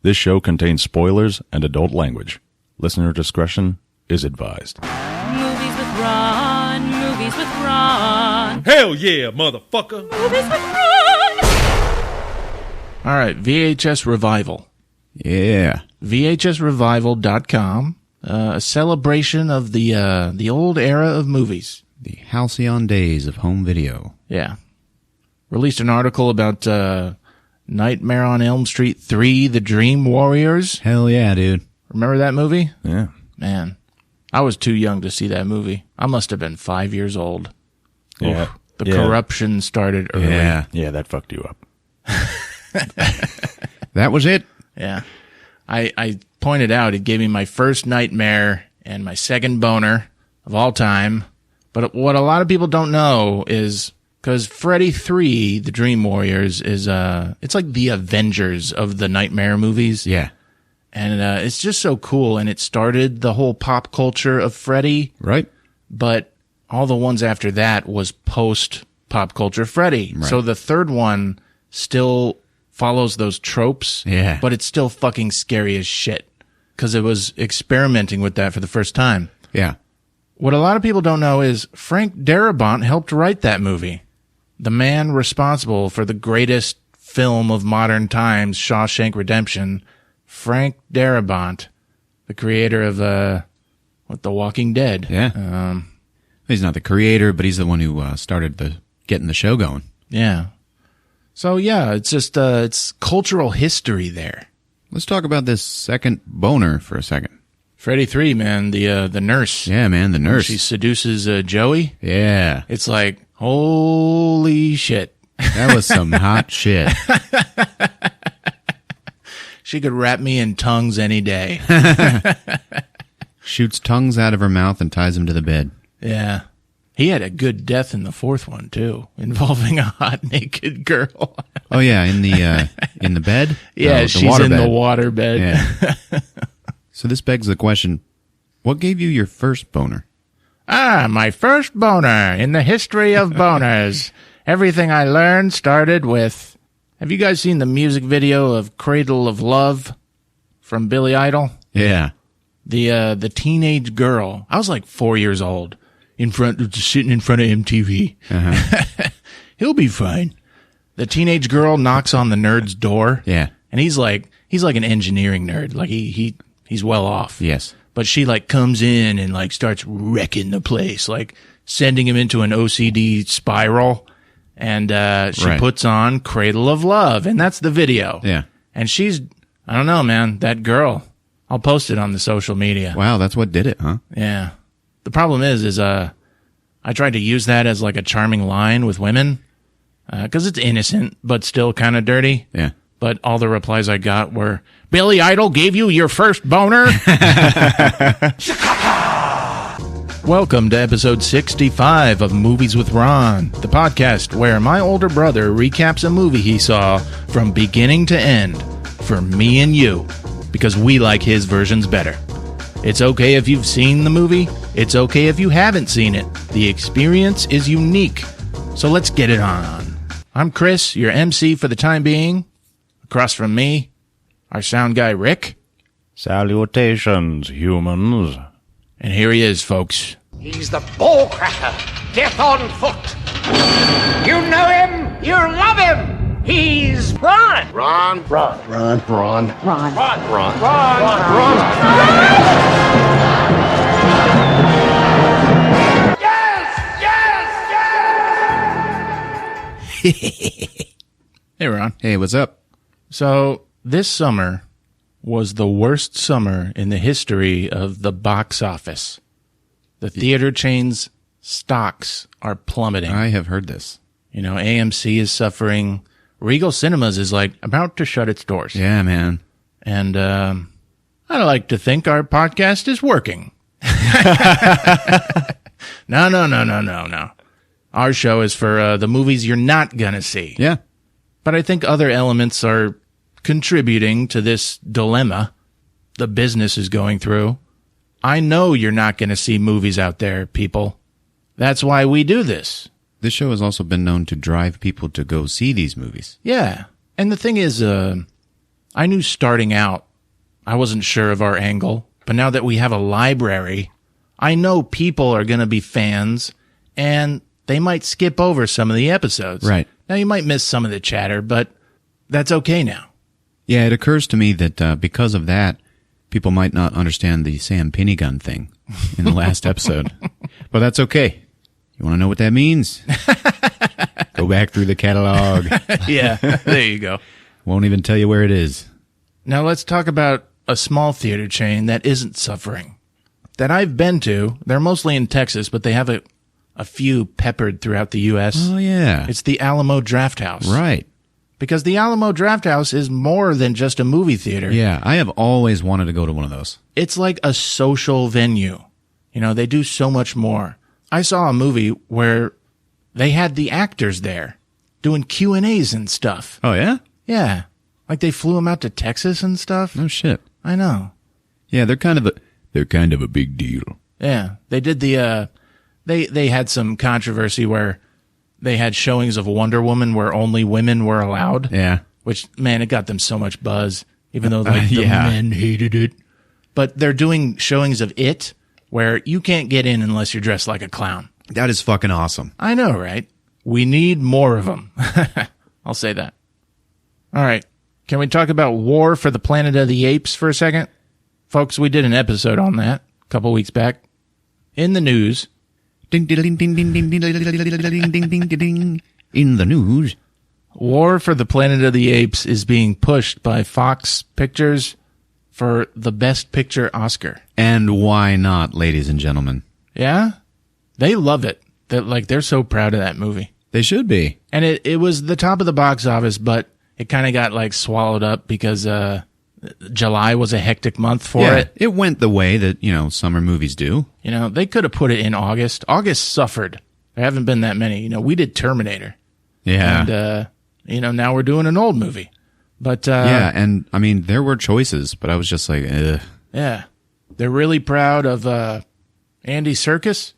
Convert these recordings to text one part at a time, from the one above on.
This show contains spoilers and adult language. Listener discretion is advised. Movies with Ron, movies with Ron. Hell yeah, motherfucker. Movies with Ron. All right, VHS Revival. Yeah. VHSrevival.com. A celebration of the old era of movies. The halcyon days of home video. Yeah. Released an article about Nightmare on Elm Street 3, The Dream Warriors. Hell yeah, dude. Remember that movie? Yeah. Man, I was too young to see that movie. I must have been 5 years old. Yeah. Oof, the corruption started early. Yeah. Yeah, that fucked you up. That was it. Yeah. I pointed out it gave me my first nightmare and my second boner of all time. But what a lot of people don't know is because Freddy 3, The Dream Warriors, is it's like the Avengers of the nightmare movies. Yeah. And it's just so cool. And it started the whole pop culture of Freddy. Right? But all the ones after that was post pop culture Freddy. Right. So the third one still follows those tropes. Yeah. But it's still fucking scary as shit because it was experimenting with that for the first time. Yeah. What a lot of people don't know is Frank Darabont helped write that movie. The man responsible for the greatest film of modern times, Shawshank Redemption, Frank Darabont, the creator of The Walking Dead. Yeah. He's not the creator, but he's the one who started getting the show going. Yeah. So yeah, it's just it's cultural history there. Let's talk about this second boner for a second. Freddy 3, man, the nurse. Yeah, man, the nurse. She seduces Joey. Yeah. It's like, holy shit. That was some hot shit. She could wrap me in tongues any day. Shoots tongues out of her mouth and ties them to the bed. Yeah. He had a good death in the fourth one, too, involving a hot, naked girl. Oh, yeah, in the bed? Yeah, No, she's water in bed. the water bed. Yeah. So this begs the question, what gave you your first boner? My first boner in the history of boners. Everything I learned started with... Have you guys seen the music video of Cradle of Love from Billy Idol? Yeah. The teenage girl. I was like 4 years old, sitting in front of MTV. Uh-huh. He'll be fine. The teenage girl knocks on the nerd's door. Yeah. And he's like an engineering nerd. Like he's well off. Yes. But she like comes in and like starts wrecking the place, like sending him into an OCD spiral. And she Right. puts on Cradle of Love, and that's the video. Yeah. And I don't know, man, that girl. I'll post it on the social media. Wow, that's what did it, huh? Yeah. The problem is I tried to use that as like a charming line with women, because it's innocent, but still kind of dirty. Yeah. But all the replies I got were, Billy Idol gave you your first boner? Welcome to episode 65 of Movies with Ron, the podcast where my older brother recaps a movie he saw from beginning to end for me and you, because we like his versions better. It's okay if you've seen the movie. It's okay if you haven't seen it. The experience is unique. So let's get it on. I'm Chris, your MC for the time being. Across from me, our sound guy, Rick. Salutations, humans. And here he is, folks. He's the ball cracker, death on foot. You know him, you love him. He's Ron. Ron. Hey, Ron. Hey, what's up? So, this summer was the worst summer in the history of the box office. The theater chains' stocks are plummeting. I have heard this. You know, AMC is suffering. Regal Cinemas is like about to shut its doors. Yeah, man. And I like to think our podcast is working. No. Our show is for the movies you're not going to see. Yeah. But I think other elements are contributing to this dilemma the business is going through. I know you're not going to see movies out there, people. That's why we do this. This show has also been known to drive people to go see these movies. Yeah. And the thing is, I knew starting out, I wasn't sure of our angle, but now that we have a library, I know people are going to be fans, and they might skip over some of the episodes. Right. Now, you might miss some of the chatter, but that's okay now. Yeah, it occurs to me that because of that, people might not understand the Sam Pinnigun thing in the last episode. But that's okay. You want to know what that means? Go back through the catalog. Yeah, there you go. Won't even tell you where it is. Now let's talk about a small theater chain that isn't suffering. That I've been to. They're mostly in Texas, but they have a few peppered throughout the U.S. Oh, yeah. It's the Alamo Drafthouse. Right. Because the Alamo Drafthouse is more than just a movie theater. Yeah, I have always wanted to go to one of those. It's like a social venue. You know, they do so much more. I saw a movie where they had the actors there doing Q&As and stuff. Oh, yeah? Yeah. Like they flew them out to Texas and stuff. No shit. I know. Yeah, they're kind of a big deal. Yeah. They did the, they had some controversy where they had showings of Wonder Woman where only women were allowed. Yeah. Which, man, it got them so much buzz, even though like the yeah. men hated it. But they're doing showings of It where you can't get in unless you're dressed like a clown. That is fucking awesome. I know, right? We need more of them. I'll say that. All right. Can we talk about War for the Planet of the Apes for a second? Folks, we did an episode on that a couple weeks back. In the news. Ding, ding, ding, ding, ding, ding, ding, ding, ding, ding, ding. In the news. War for the Planet of the Apes is being pushed by Fox Pictures for the Best Picture Oscar. And why not, ladies and gentlemen? Yeah? They love it. They're so proud of that movie. They should be. And it was the top of the box office, but it kind of got like swallowed up because July was a hectic month for it. It went the way that, summer movies do. You know, they could have put it in August. August suffered. There haven't been that many. You know, we did Terminator. Yeah. And, now we're doing an old movie. But yeah, and I mean, there were choices, but I was just like, ugh. Yeah. They're really proud of Andy Serkis.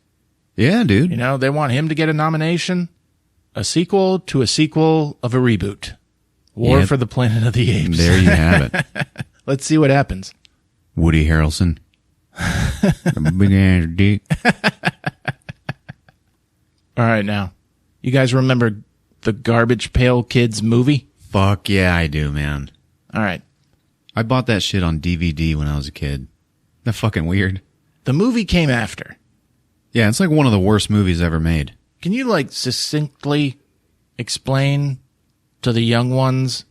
Yeah, dude. You know, they want him to get a nomination. A sequel to a sequel of a reboot. War for the Planet of the Apes. There you have it. Let's see what happens. Woody Harrelson. Big ass dick. All right, now. You guys remember the Garbage Pail Kids movie? Fuck yeah, I do, man. All right. I bought that shit on DVD when I was a kid. That fucking weird. The movie came after. Yeah, it's like one of the worst movies ever made. Can you, succinctly explain to the young ones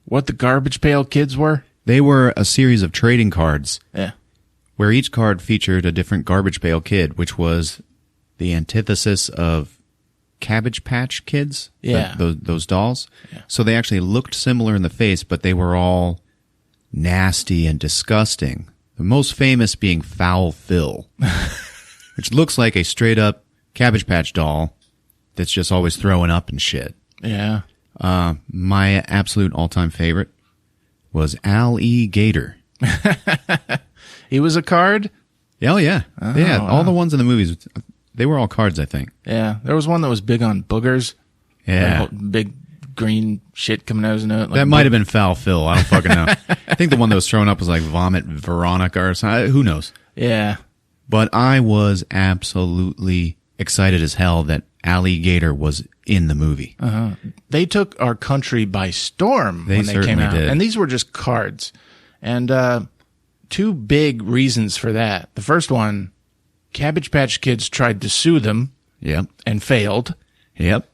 what the Garbage Pail Kids were? They were a series of trading cards. Yeah. Where each card featured a different Garbage Pail Kid, which was the antithesis of Cabbage Patch Kids. Yeah. Those dolls. Yeah. So they actually looked similar in the face, but they were all nasty and disgusting. The most famous being Foul Phil, which looks like a straight up Cabbage Patch doll that's just always throwing up and shit. Yeah. My absolute all-time favorite was Alligator. He was a card? Oh, yeah. Yeah, wow. all the ones in the movies, they were all cards, I think. Yeah. There was one that was big on boogers. Yeah. Like, big green shit coming out of his nose. That might have been Foul Phil. I don't fucking know. I think the one that was thrown up was like Vomit Veronica or something. Who knows? Yeah. But I was absolutely excited as hell that Alligator was in the movie. They took our country by storm when they came certainly out. did. And these were just cards. And two big reasons for that. The first one, Cabbage Patch Kids tried to sue them Yep. and failed. Yep.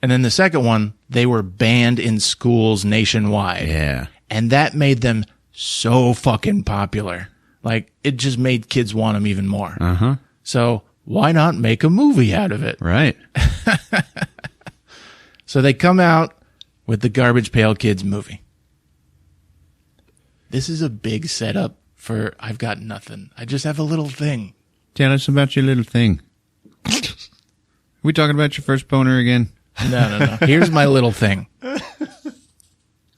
And then the second one, they were banned in schools nationwide. Yeah. And that made them so fucking popular. Like, it just made kids want them even more. Uh-huh. So why not make a movie out of it? Right. So they come out with the Garbage Pail Kids movie. This is a big setup for I've got nothing. I just have a little thing. Tell us about your little thing. We talking about your first boner again? No. Here's my little thing.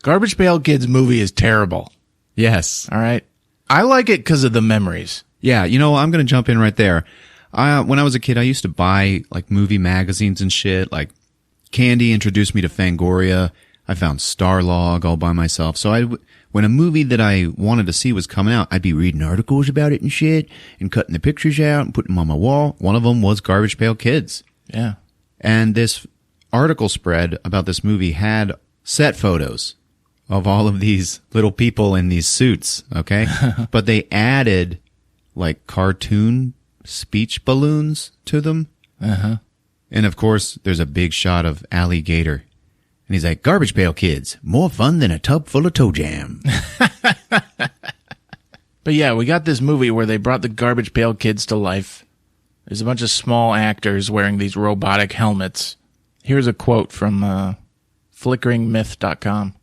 Garbage Pail Kids movie is terrible. Yes. All right. I like it because of the memories. Yeah, I'm going to jump in right there. When I was a kid, I used to buy like movie magazines and shit. Like Candy introduced me to Fangoria. I found Starlog all by myself. So when a movie that I wanted to see was coming out, I'd be reading articles about it and shit and cutting the pictures out and putting them on my wall. One of them was Garbage Pail Kids. Yeah. And this article spread about this movie had set photos of all of these little people in these suits, okay? But they added like cartoon speech balloons to them. Uh-huh. And of course, there's a big shot of Alligator. And he's like, Garbage Pail Kids, more fun than a tub full of toe jam. But yeah, we got this movie where they brought the Garbage Pail Kids to life. There's a bunch of small actors wearing these robotic helmets. Here's a quote from flickeringmyth.com.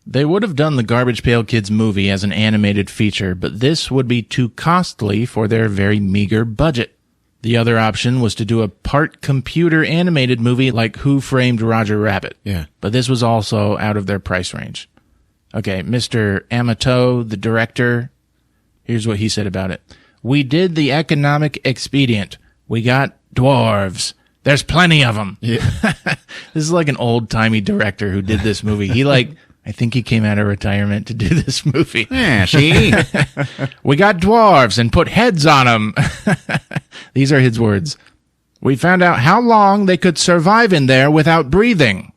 They would have done the Garbage Pail Kids movie as an animated feature, but this would be too costly for their very meager budget. The other option was to do a part computer animated movie like Who Framed Roger Rabbit. Yeah. But this was also out of their price range. Okay, Mr. Amato, the director, here's what he said about it. We did the economic expedient. We got dwarves. There's plenty of them. Yeah. This is like an old-timey director who did this movie. I think he came out of retirement to do this movie. Yeah, see? We got dwarves and put heads on them. These are his words. We found out how long they could survive in there without breathing.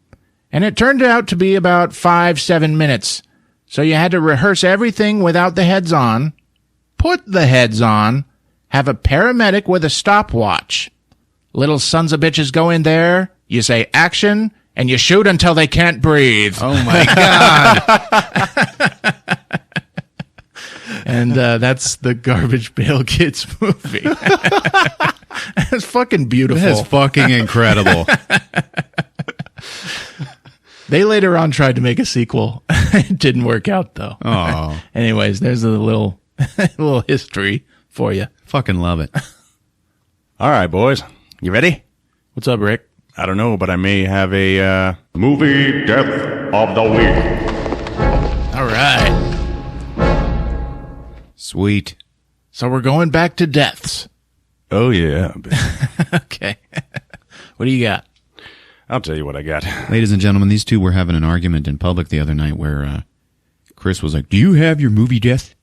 And it turned out to be about 5-7 minutes. So you had to rehearse everything without the heads on, put the heads on, have a paramedic with a stopwatch. Little sons of bitches go in there, you say action, and you shoot until they can't breathe. Oh my God. And that's the Garbage Pail Kids movie. It's fucking beautiful. That's fucking incredible. They later on tried to make a sequel. It didn't work out, though. Oh. Anyways, there's a little history for you. Fucking love it. All right, boys. You ready? What's up, Rick? I don't know, but I may have a movie death of the week. All right. Sweet. So we're going back to deaths. Oh, yeah. Okay. What do you got? I'll tell you what I got. Ladies and gentlemen, these two were having an argument in public the other night where Chris was like, do you have your movie death?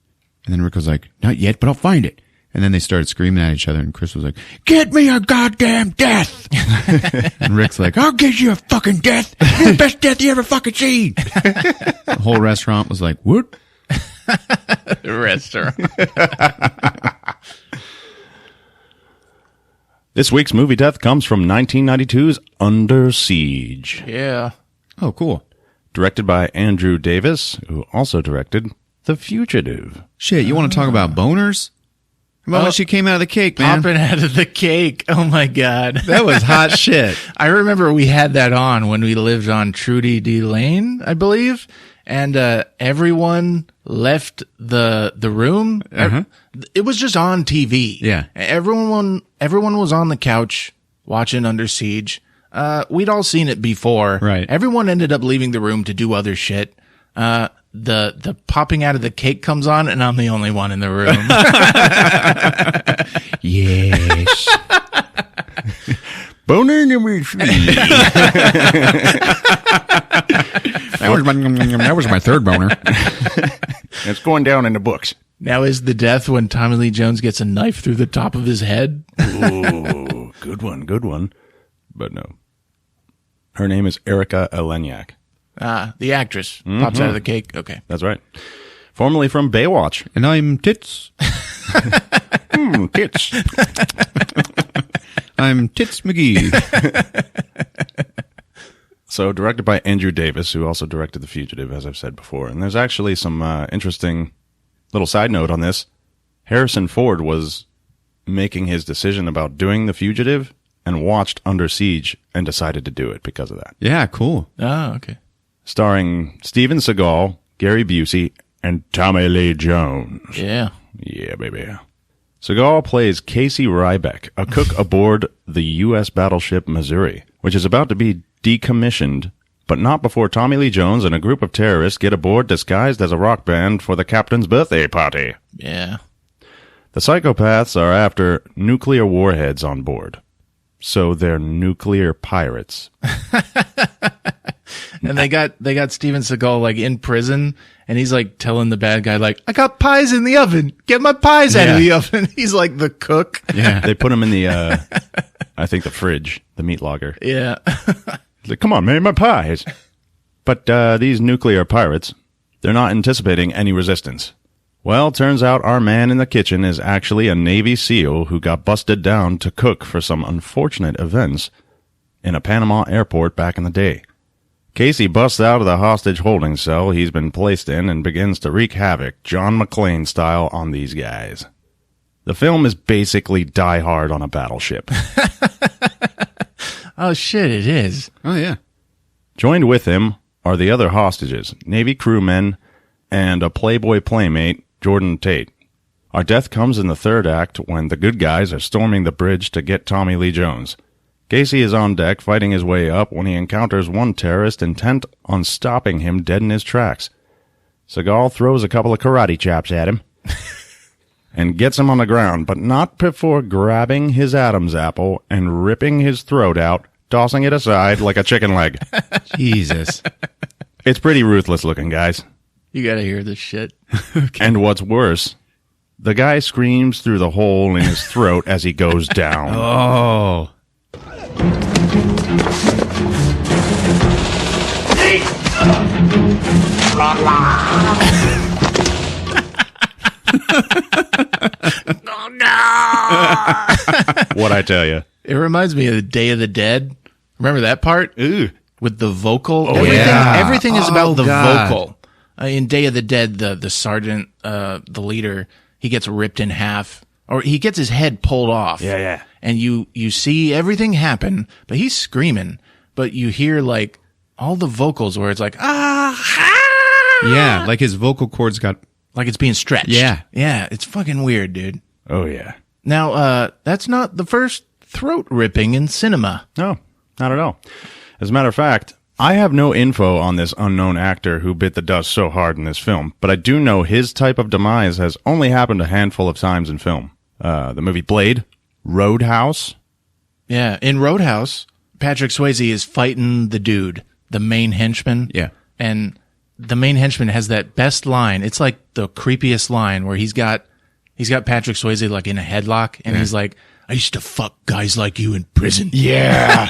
And then Rick was like, not yet, but I'll find it. And then they started screaming at each other, and Chris was like, get me a goddamn death! And Rick's like, I'll get you a fucking death! You're the best death you ever fucking seen! The whole restaurant was like, what? The restaurant. This week's movie death comes from 1992's Under Siege. Yeah. Oh, cool. Directed by Andrew Davis, who also directed The Fugitive. Shit, you want to talk about boners? How about when she came out of the cake, man? Popping out of the cake. Oh, my God. That was hot shit. I remember we had that on when we lived on Trudy D Lane, I believe. And everyone left the room. Uh-huh. It was just on TV. Yeah. Everyone was on the couch watching Under Siege. We'd all seen it before. Right. Everyone ended up leaving the room to do other shit. The popping out of the cake comes on, and I'm the only one in the room. Yes. Boner number 3. That was my third boner. It's going down in the books. Now is the death when Tommy Lee Jones gets a knife through the top of his head? Ooh, good one. But no. Her name is Erica Eleniak. The actress pops out of the cake. Okay. That's right. Formerly from Baywatch. And I'm Tits. Tits. I'm Tits McGee. So directed by Andrew Davis, who also directed The Fugitive, as I've said before. And there's actually some interesting little side note on this. Harrison Ford was making his decision about doing The Fugitive and watched Under Siege and decided to do it because of that. Yeah, cool. Oh, okay. Starring Steven Seagal, Gary Busey, and Tommy Lee Jones. Yeah. Yeah, baby. Seagal plays Casey Ryback, a cook aboard the U.S. battleship Missouri, which is about to be decommissioned, but not before Tommy Lee Jones and a group of terrorists get aboard disguised as a rock band for the captain's birthday party. Yeah. The psychopaths are after nuclear warheads on board, so they're nuclear pirates. And they got Steven Seagal like in prison, and he's like telling the bad guy like, "I got pies in the oven. Get my pies out of the oven." He's like the cook. Yeah. They put him in the, I think the fridge, the meat logger. Yeah. He's like, come on, man, my pies. But these nuclear pirates, they're not anticipating any resistance. Well, turns out our man in the kitchen is actually a Navy SEAL who got busted down to cook for some unfortunate events in a Panama airport back in the day. Casey busts out of the hostage holding cell he's been placed in and begins to wreak havoc, John McClane style, on these guys. The film is basically Die Hard on a battleship. Oh shit, it is. Oh, yeah. Joined with him are the other hostages, Navy crewmen, and a Playboy playmate, Jordan Tate. Our death comes in the third act when the good guys are storming the bridge to get Tommy Lee Jones. Casey is on deck fighting his way up when he encounters one terrorist intent on stopping him dead in his tracks. Seagal throws a couple of karate chops at him and gets him on the ground, but not before grabbing his Adam's apple and ripping his throat out, tossing it aside like a chicken leg. Jesus. It's pretty ruthless looking, guys. You gotta hear this shit. And what's worse, the guy screams through the hole in his throat as he goes down. Oh. What'd I tell you? It reminds me of the Day of the Dead. Remember that part? Ooh. With the vocal. yeah. Everything is about the God. vocal. In Day of the Dead, the sergeant, the leader, he gets ripped in half, or he gets his head pulled off. Yeah. And you see everything happen, but he's screaming, but you hear like all the vocals where it's like, Yeah, like his vocal cords got... like it's being stretched. Yeah. Yeah, it's fucking weird, dude. Oh, yeah. Now, that's not the first throat ripping in cinema. No, not at all. As a matter of fact, I have no info on this unknown actor who bit the dust so hard in this film, but I do know his type of demise has only happened a handful of times in film. The movie Blade, Roadhouse. Yeah, in Roadhouse, Patrick Swayze is fighting the dude, the main henchman. Yeah. And the main henchman has that best line. It's like the creepiest line where he's got Patrick Swayze like in a headlock, and he's like, "I used to fuck guys like you in prison." Yeah.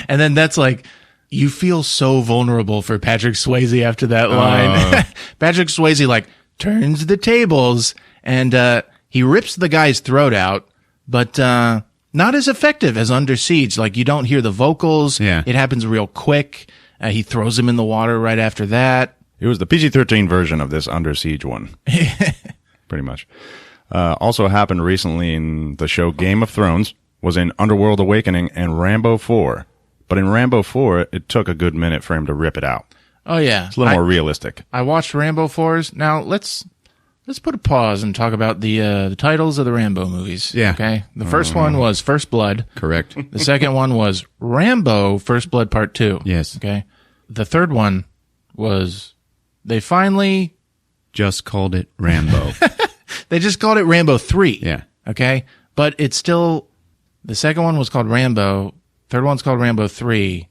And then that's like, you feel so vulnerable for Patrick Swayze after that line. Patrick Swayze like turns the tables and he rips the guy's throat out, but not as effective as Under Siege. Like you don't hear the vocals. Yeah. It happens real quick. He throws him in the water right after that. It was the PG-13 version of this Under Siege one. Pretty much. Also happened recently in the show Game of Thrones, was in Underworld Awakening and Rambo 4. But in Rambo 4, it took a good minute for him to rip it out. Oh yeah. It's a little more realistic. I watched Rambo 4s. Now let's put a pause and talk about the titles of the Rambo movies. Yeah. Okay. The first one was First Blood. Correct. The second one was Rambo First Blood Part 2. Yes. Okay. The third one was they Just called it Rambo. just called it Rambo 3. Yeah. Okay. But it's still, the second one was called Rambo. Third one's called Rambo 3. What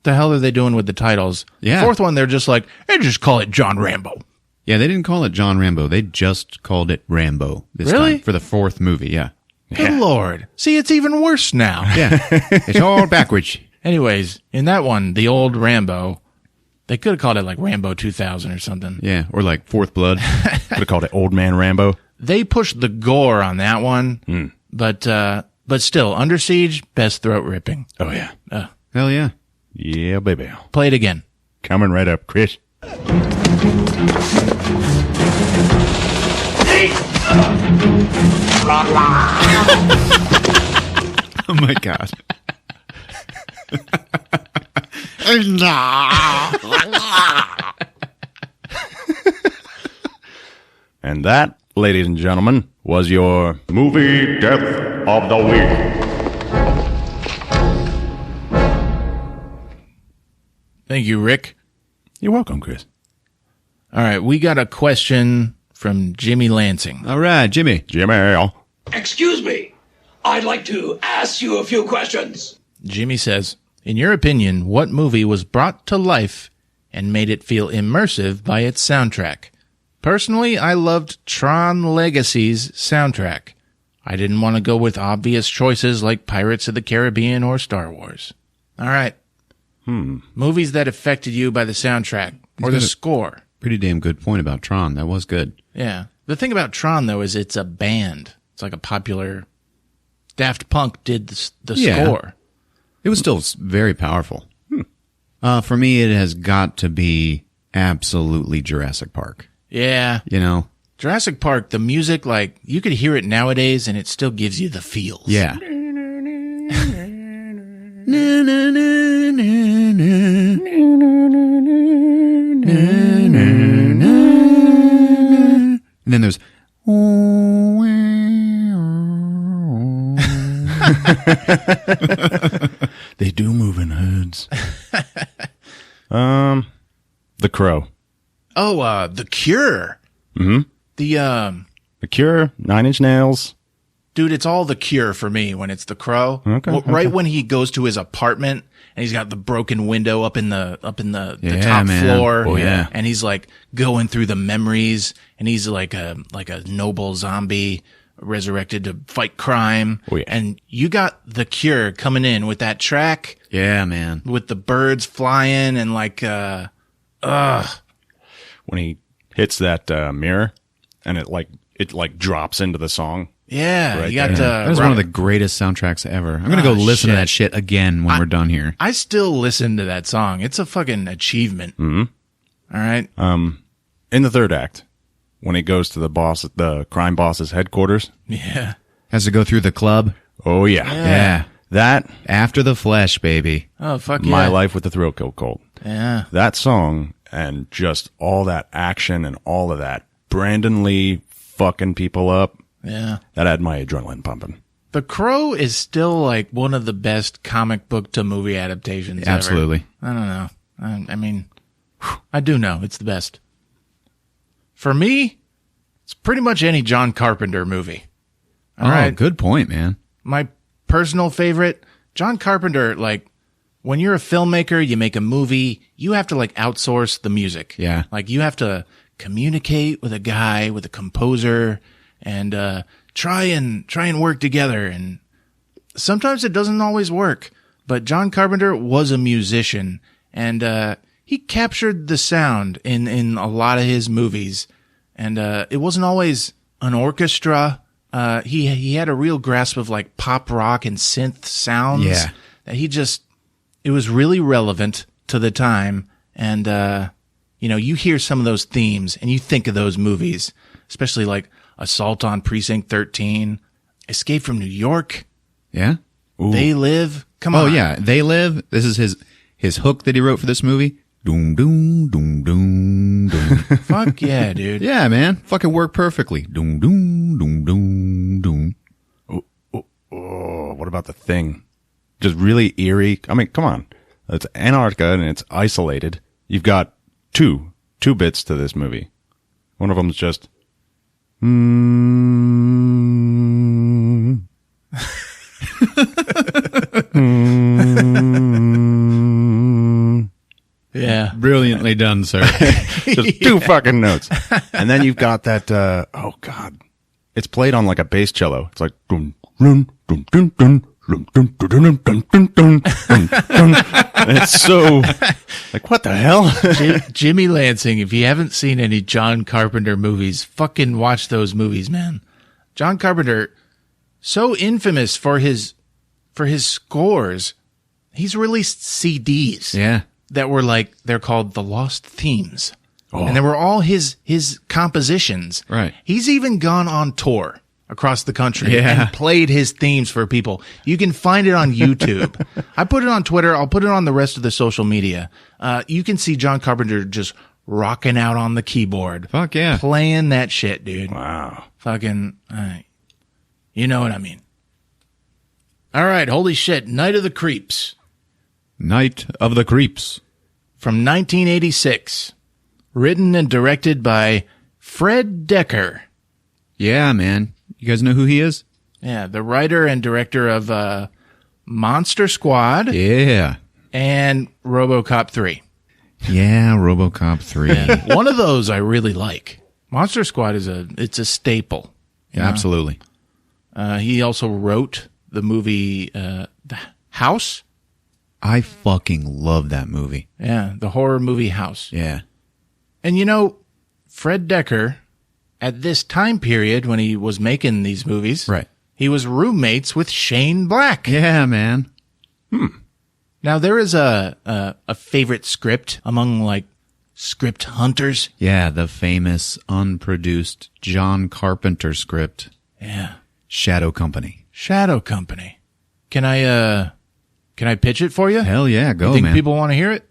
the hell are they doing with the titles? Yeah. Fourth one, they're just like, hey, just call it John Rambo. Yeah, they didn't call it John Rambo. They just called it Rambo this Really? time for the fourth movie. Yeah. Good Lord. See, it's even worse now. Yeah. It's all backwards. Anyways, in that one, the old Rambo, they could have called it like Rambo 2000 or something. Yeah. Or like Fourth Blood. Could have called it Old Man Rambo. They pushed the gore on that one, but still, Under Siege, best throat ripping. Oh, yeah. Hell yeah. Yeah, baby. Play it again. Coming right up, Chris. Oh my God. And that, ladies and gentlemen, was your Movie Death of the Week. Thank you, Rick. You're welcome, Chris. All right, we got a question from Jimmy Lansing. All right, Jimmy. Excuse me. I'd like to ask you a few questions. Jimmy says, In your opinion, what movie was brought to life and made it feel immersive by its soundtrack? Personally, I loved Tron Legacy's soundtrack. I didn't want to go with obvious choices like Pirates of the Caribbean or Star Wars. All right. Movies that affected you by the soundtrack or the score. Pretty damn good point about Tron. That was good. Yeah. The thing about Tron, though, is it's a band. It's like a popular... Daft Punk did the score. It was still very powerful. For me, it has got to be absolutely Jurassic Park. Yeah. You know? Jurassic Park, the music, like, you could hear it nowadays and it still gives you the feels. Yeah. And then there's... They do move in hoods. The Crow. Oh, The Cure. Mm-hmm. The Cure, Nine Inch Nails. Dude, it's all The Cure for me when it's The Crow. Okay, Right when he goes to his apartment and he's got the broken window up in the Yeah, top man. floor. Oh, yeah. And he's like going through the memories and he's like a noble zombie resurrected to fight crime. Oh, yeah. And you got The Cure coming in with that track Yeah, man. with the birds flying and like, When he hits that mirror and it drops into the song. yeah, Right you got, there. That was one of the greatest soundtracks ever. I'm going to go listen to that shit again when we're done here. I still listen to that song. It's a fucking achievement. Mm-hmm. All right. In the third act, when he goes to the crime boss's headquarters. Yeah. Has to go through the club. Oh, yeah. Yeah. That, After the Flesh, baby. Oh, fuck yeah. My Life with the Thrill Kill Cold. Yeah. That song and just all that action and all of that. Brandon Lee fucking people up. Yeah. That had my adrenaline pumping. The Crow is still like one of the best comic book to movie adaptations ever. Absolutely. I don't know. I mean, I do know it's the best. For me, it's pretty much any John Carpenter movie. All right. Good point, man. My personal favorite, John Carpenter, like, when you're a filmmaker, you make a movie, you have to like outsource the music. Yeah. Like you have to communicate with a guy, with a composer, and try and work together. And sometimes it doesn't always work. But John Carpenter was a musician, and he captured the sound in a lot of his movies. And it wasn't always an orchestra. He had a real grasp of like pop rock and synth sounds. Yeah. That it was really relevant to the time. And, you hear some of those themes and you think of those movies, especially like Assault on Precinct 13, Escape from New York, Yeah? They Live. Come on. Oh, yeah. They Live. This is his hook that he wrote for this movie. Doom, doom, doom, doom, doom. Fuck yeah, dude. Yeah, man. Fucking work perfectly. Doom, doom, doom, doom, doom. Oh, what about The Thing? Just really eerie. I mean, come on. It's Antarctica and it's isolated. You've got two bits to this movie. One of them's just... Yeah. Brilliantly done, sir. Just two fucking notes. And then you've got that, oh God. It's played on like a bass cello. It's like, dun, dun, dun, dun, dun, dun, dun, dun, dun, dun, dun, dun, dun. And it's so, like, what the hell? Jimmy Lansing, if you haven't seen any John Carpenter movies, fucking watch those movies, man. John Carpenter, so infamous for his scores, he's released CDs. Yeah. That were like, they're called The Lost Themes. And they were all his compositions. Right. He's even gone on tour across the country Yeah. and played his themes for people. You can find it on YouTube. I put it on Twitter. I'll put it on the rest of the social media. You can see John Carpenter just rocking out on the keyboard. Fuck yeah. Playing that shit, dude. Wow. Fucking, you know what I mean. All right, holy shit. Night of the Creeps. Night of the Creeps. From 1986. Written and directed by Fred Decker. Yeah, man. You guys know who he is? Yeah, the writer and director of Monster Squad. Yeah. and RoboCop 3. Yeah, RoboCop 3. One of those I really like. Monster Squad it's a staple. Yeah, absolutely. He also wrote the movie The House. I fucking love that movie. Yeah, the horror movie House. Yeah. And you know, Fred Dekker, at this time period when he was making these movies, Right. he was roommates with Shane Black. Yeah, man. Now, there is a favorite script among, like, script hunters. Yeah, the famous unproduced John Carpenter script, Yeah. Shadow Company. Shadow Company. Can I pitch it for you? Hell yeah, go, You think man. people want to hear it?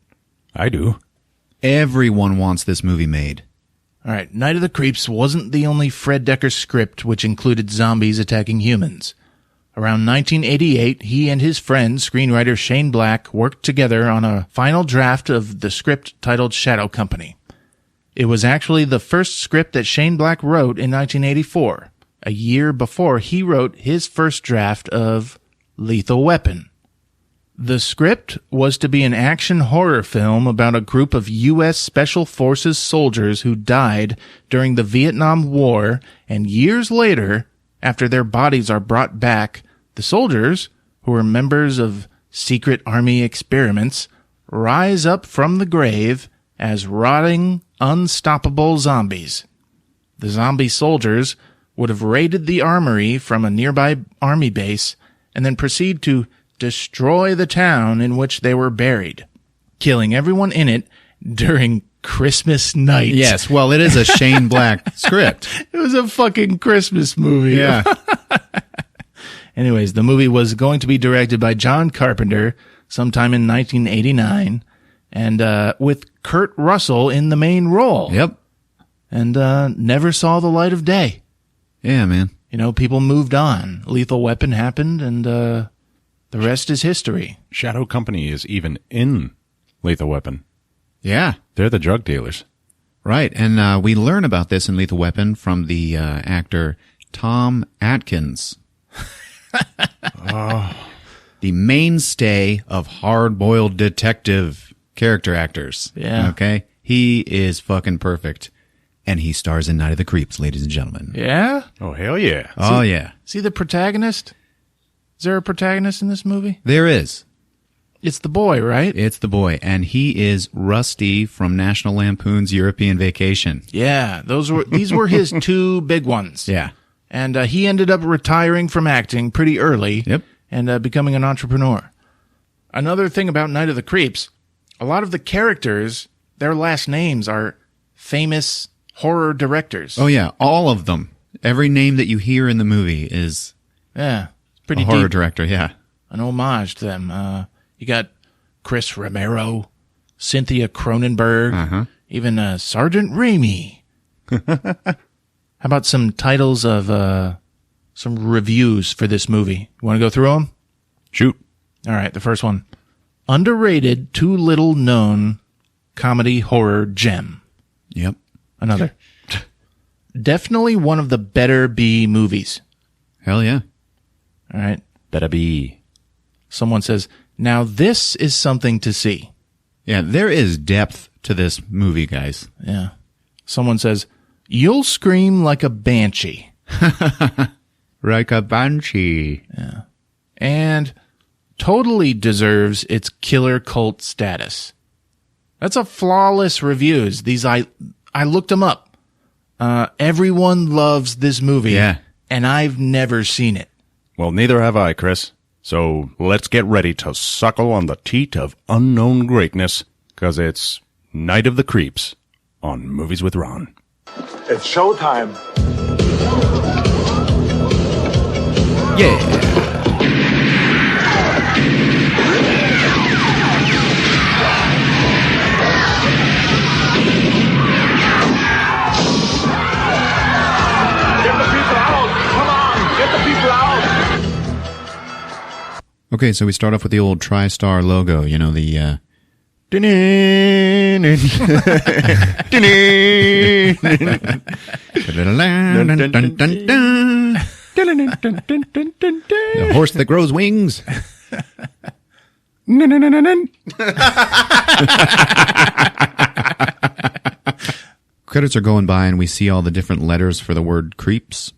I do. Everyone wants this movie made. All right. Night of the Creeps wasn't the only Fred Dekker script which included zombies attacking humans. Around 1988, he and his friend, screenwriter Shane Black, worked together on a final draft of the script titled Shadow Company. It was actually the first script that Shane Black wrote in 1984, a year before he wrote his first draft of Lethal Weapon. The script was to be an action horror film about a group of U.S. Special Forces soldiers who died during the Vietnam War, and years later, after their bodies are brought back, the soldiers, who were members of secret army experiments, rise up from the grave as rotting, unstoppable zombies. The zombie soldiers would have raided the armory from a nearby army base and then proceed to destroy the town in which they were buried, killing everyone in it during Christmas night. Yes, well, it is a Shane Black script. It was a fucking Christmas movie. Yeah. Anyways, the movie was going to be directed by John Carpenter sometime in 1989, and with Kurt Russell in the main role. Yep. And never saw the light of day. Yeah, man. You know, people moved on. Lethal Weapon happened, and the rest is history. Shadow Company is even in Lethal Weapon. Yeah. They're the drug dealers. Right. And we learn about this in Lethal Weapon from the actor Tom Atkins. The mainstay of hard-boiled detective character actors. Yeah. Okay? He is fucking perfect. And he stars in Night of the Creeps, ladies and gentlemen. Yeah? Oh, hell yeah. Oh, yeah. See the protagonist? Is there a protagonist in this movie? There is. It's the boy, right? It's the boy. And he is Rusty from National Lampoon's European Vacation. Yeah, these were his two big ones. Yeah. And he ended up retiring from acting pretty early. Yep. And becoming an entrepreneur. Another thing about Night of the Creeps, a lot of the characters, their last names are famous horror directors. Oh, yeah. All of them. Every name that you hear in the movie is Yeah, pretty a horror deep. director. Yeah. An homage to them. You got Chris Romero, Cynthia Cronenberg, even Sergeant Raimi. How about some titles of some reviews for this movie? You want to go through them? Shoot. All right, the first one. Underrated, too little known comedy horror gem. Yep. Another. Definitely one of the better B movies. Hell yeah. All right. Better be. Someone says, now this is something to see. Yeah, there is depth to this movie, guys. Yeah. Someone says, you'll scream like a banshee. Like a banshee. And totally deserves its killer cult status. That's a flawless reviews. These I looked them up. Everyone loves this movie. Yeah. And I've never seen it. Well, neither have I, Chris. So let's get ready to suckle on the teat of unknown greatness, because it's Night of the Creeps on Movies with Ron. It's showtime. Yeah. Get the people out. Come on. Get the people out. Okay, so we start off with the old TriStar logo, you know, the the horse that grows wings. Credits are going by and we see all the different letters for the word creeps.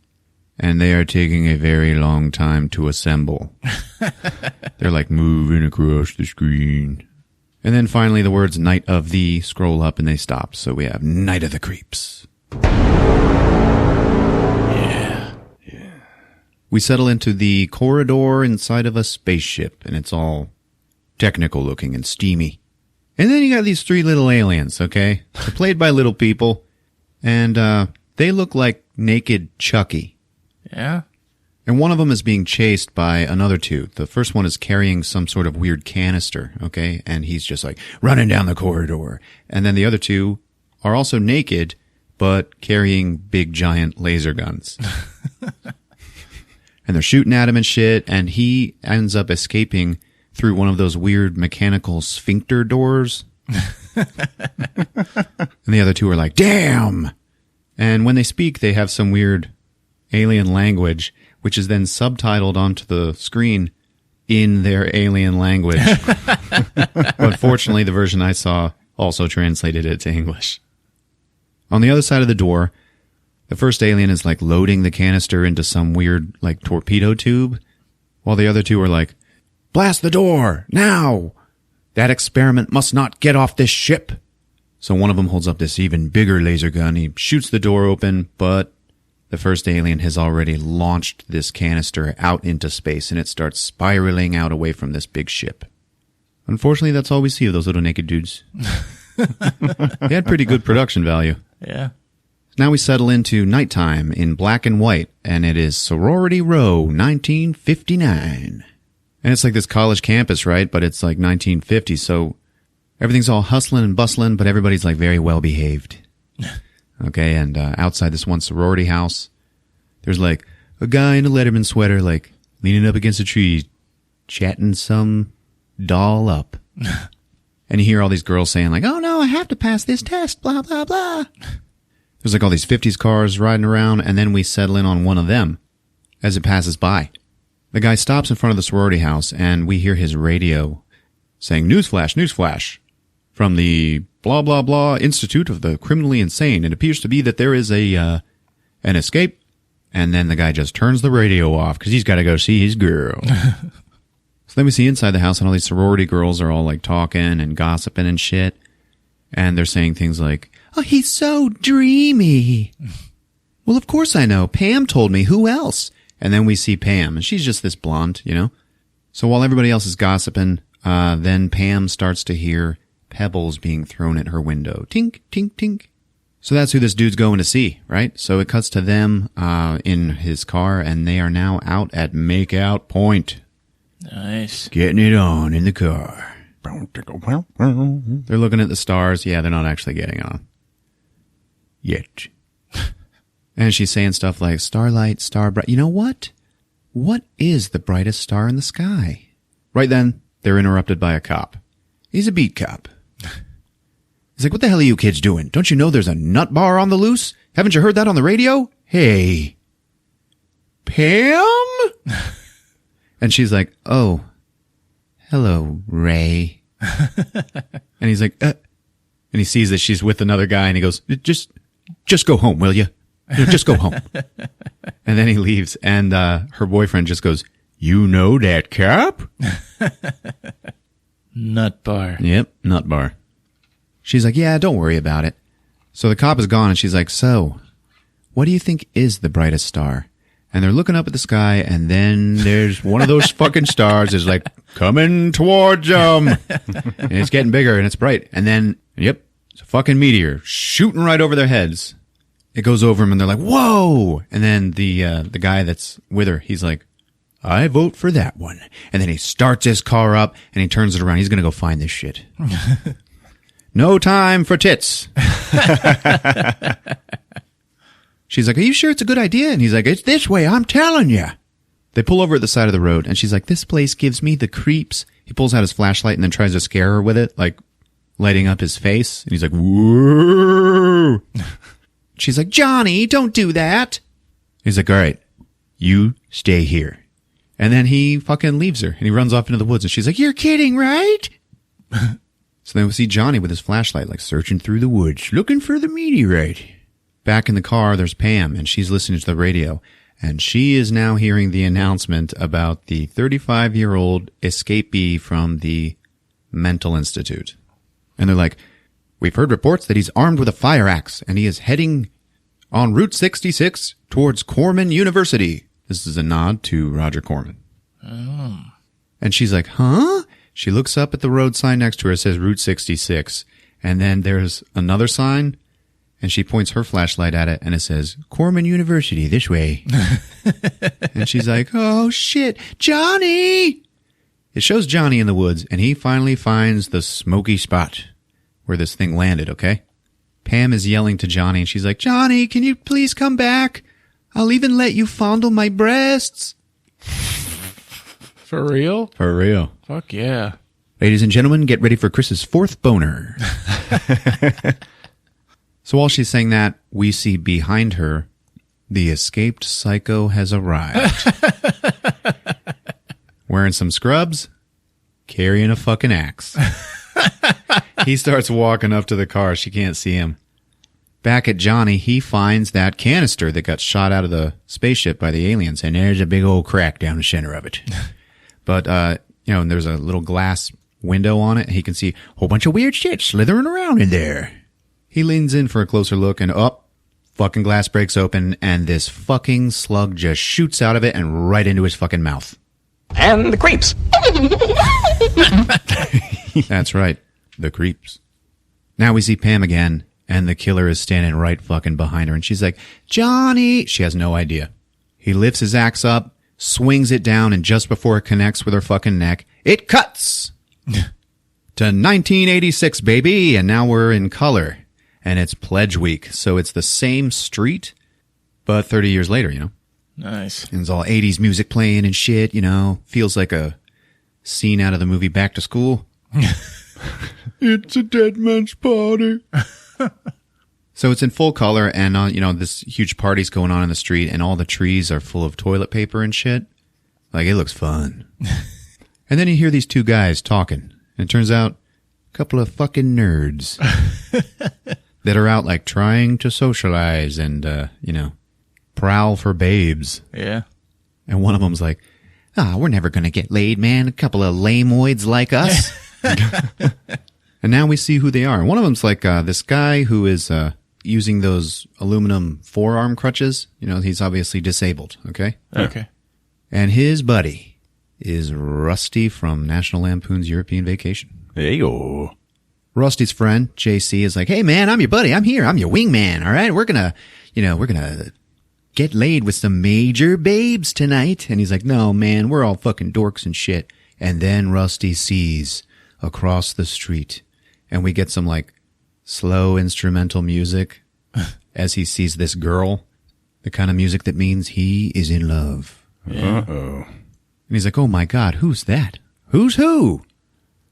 And they are taking a very long time to assemble. They're like moving across the screen. And then finally the words Night of the scroll up and they stop. So we have Night of the Creeps. Yeah. We settle into the corridor inside of a spaceship and it's all technical looking and steamy. And then you got these three little aliens, okay? They're played by little people. And they look like naked Chucky. Yeah. And one of them is being chased by another two. The first one is carrying some sort of weird canister, okay? And he's just like running down the corridor. And then the other two are also naked, but carrying big giant laser guns. And they're shooting at him and shit. And he ends up escaping through one of those weird mechanical sphincter doors. And the other two are like, damn! And when they speak, they have some weird alien language, which is then subtitled onto the screen in their alien language. Unfortunately, the version I saw also translated it to English. On the other side of the door, the first alien is like loading the canister into some weird like torpedo tube, while the other two are like, blast the door, now! That experiment must not get off this ship. So one of them holds up this even bigger laser gun. He shoots the door open, but the first alien has already launched this canister out into space, and it starts spiraling out away from this big ship. Unfortunately, that's all we see of those little naked dudes. They had pretty good production value. Yeah. Now we settle into nighttime in black and white, and it is Sorority Row, 1959. And it's like this college campus, right? But it's like 1950, so everything's all hustling and bustling, but everybody's like very well behaved. Okay, and outside this one sorority house, there's like a guy in a Letterman sweater, like leaning up against a tree, chatting some doll up. And you hear all these girls saying like, oh no, I have to pass this test, blah, blah, blah. There's like all these 50s cars riding around, and then we settle in on one of them as it passes by. The guy stops in front of the sorority house, and we hear his radio saying, newsflash, newsflash, from the blah, blah, blah Institute of the Criminally Insane. It appears to be that there is an escape. And then the guy just turns the radio off because he's got to go see his girl. So then we see inside the house, and all these sorority girls are all like talking and gossiping and shit. And they're saying things like, oh, he's so dreamy. Well, of course I know. Pam told me. Who else? And then we see Pam, and she's just this blonde, you know? So while everybody else is gossiping, then Pam starts to hear pebbles being thrown at her window. Tink, tink, tink. So that's who this dude's going to see, right? So it cuts to them in his car, and they are now out at Makeout Point. Nice. Getting it on in the car. They're looking at the stars. Yeah, they're not actually getting on. Yet. And she's saying stuff like, starlight, star bright. You know what? What is the brightest star in the sky? Right then, they're interrupted by a cop. He's a beat cop. He's like, what the hell are you kids doing? Don't you know there's a nut bar on the loose? Haven't you heard that on the radio? Hey. Pam? And she's like, oh, hello, Ray. And he's like, and he sees that she's with another guy, and he goes, just go home, will you? Just go home. And then he leaves, and her boyfriend just goes, you know that cop? Nut bar. Yep, nut bar. She's like, yeah, don't worry about it. So the cop is gone, and she's like, so, what do you think is the brightest star? And they're looking up at the sky, and then there's one of those fucking stars is like coming towards them. And it's getting bigger, and it's bright. And then, yep, it's a fucking meteor shooting right over their heads. It goes over them, and they're like, whoa! And then the guy that's with her, he's like, I vote for that one. And then he starts his car up, and he turns it around. He's going to go find this shit. No time for tits. She's like, are you sure it's a good idea? And he's like, it's this way, I'm telling you. They pull over at the side of the road, and she's like, this place gives me the creeps. He pulls out his flashlight and then tries to scare her with it, like lighting up his face. And he's like, whoa. She's like, Johnny, don't do that. He's like, all right, you stay here. And then he fucking leaves her and he runs off into the woods and she's like, "You're kidding, right?" So then we see Johnny with his flashlight, like searching through the woods, looking for the meteorite. Back in the car, there's Pam and she's listening to the radio and she is now hearing the announcement about the 35-year-old escapee from the mental institute. And they're like, "We've heard reports that he's armed with a fire axe and he is heading on Route 66 towards Corman University." This is a nod to Roger Corman. Oh. And she's like, "Huh?" She looks up at the road sign next to her. It says Route 66. And then there's another sign, and she points her flashlight at it, and it says, "Corman University, this way." And she's like, "Oh, shit, Johnny!" It shows Johnny in the woods, and he finally finds the smoky spot where this thing landed, okay? Pam is yelling to Johnny, and she's like, "Johnny, can you please come back? I'll even let you fondle my breasts." For real? For real. Fuck yeah. Ladies and gentlemen, get ready for Chris's fourth boner. So while she's saying that, we see behind her, the escaped psycho has arrived. Wearing some scrubs, carrying a fucking axe. He starts walking up to the car. She can't see him. Back at Johnny, he finds that canister that got shot out of the spaceship by the aliens, and there's a big old crack down the center of it. But, and there's a little glass window on it, and he can see a whole bunch of weird shit slithering around in there. He leans in for a closer look, and fucking glass breaks open, and this fucking slug just shoots out of it and right into his fucking mouth. And the creeps. That's right. The creeps. Now we see Pam again, and the killer is standing right fucking behind her, and she's like, "Johnny!" She has no idea. He lifts his axe up, swings it down, and just before it connects with her fucking neck, it cuts to 1986, baby, and now we're in color, and it's Pledge Week, so it's the same street, but 30 years later, Nice. And it's all 80s music playing and shit, feels like a scene out of the movie Back to School. It's a dead man's party. So it's in full color, and this huge party's going on in the street, and all the trees are full of toilet paper and shit. Like, it looks fun. And then you hear these two guys talking, and it turns out a couple of fucking nerds that are out, like, trying to socialize and, prowl for babes. Yeah. And one of them's like, "We're never going to get laid, man. A couple of lameoids like us." And now we see who they are. And one of them's like this guy who is using those aluminum forearm crutches. He's obviously disabled, okay? Okay. And his buddy is Rusty from National Lampoon's European Vacation. There you go. Rusty's friend, JC, is like, "Hey, man, I'm your buddy. I'm here. I'm your wingman, all right? We're going to get laid with some major babes tonight." And he's like, "No, man, we're all fucking dorks and shit." And then Rusty sees across the street, and we get some, like, slow instrumental music as he sees this girl, the kind of music that means he is in love. Uh-oh. And he's like, "Oh my God, who's that? Who's who?"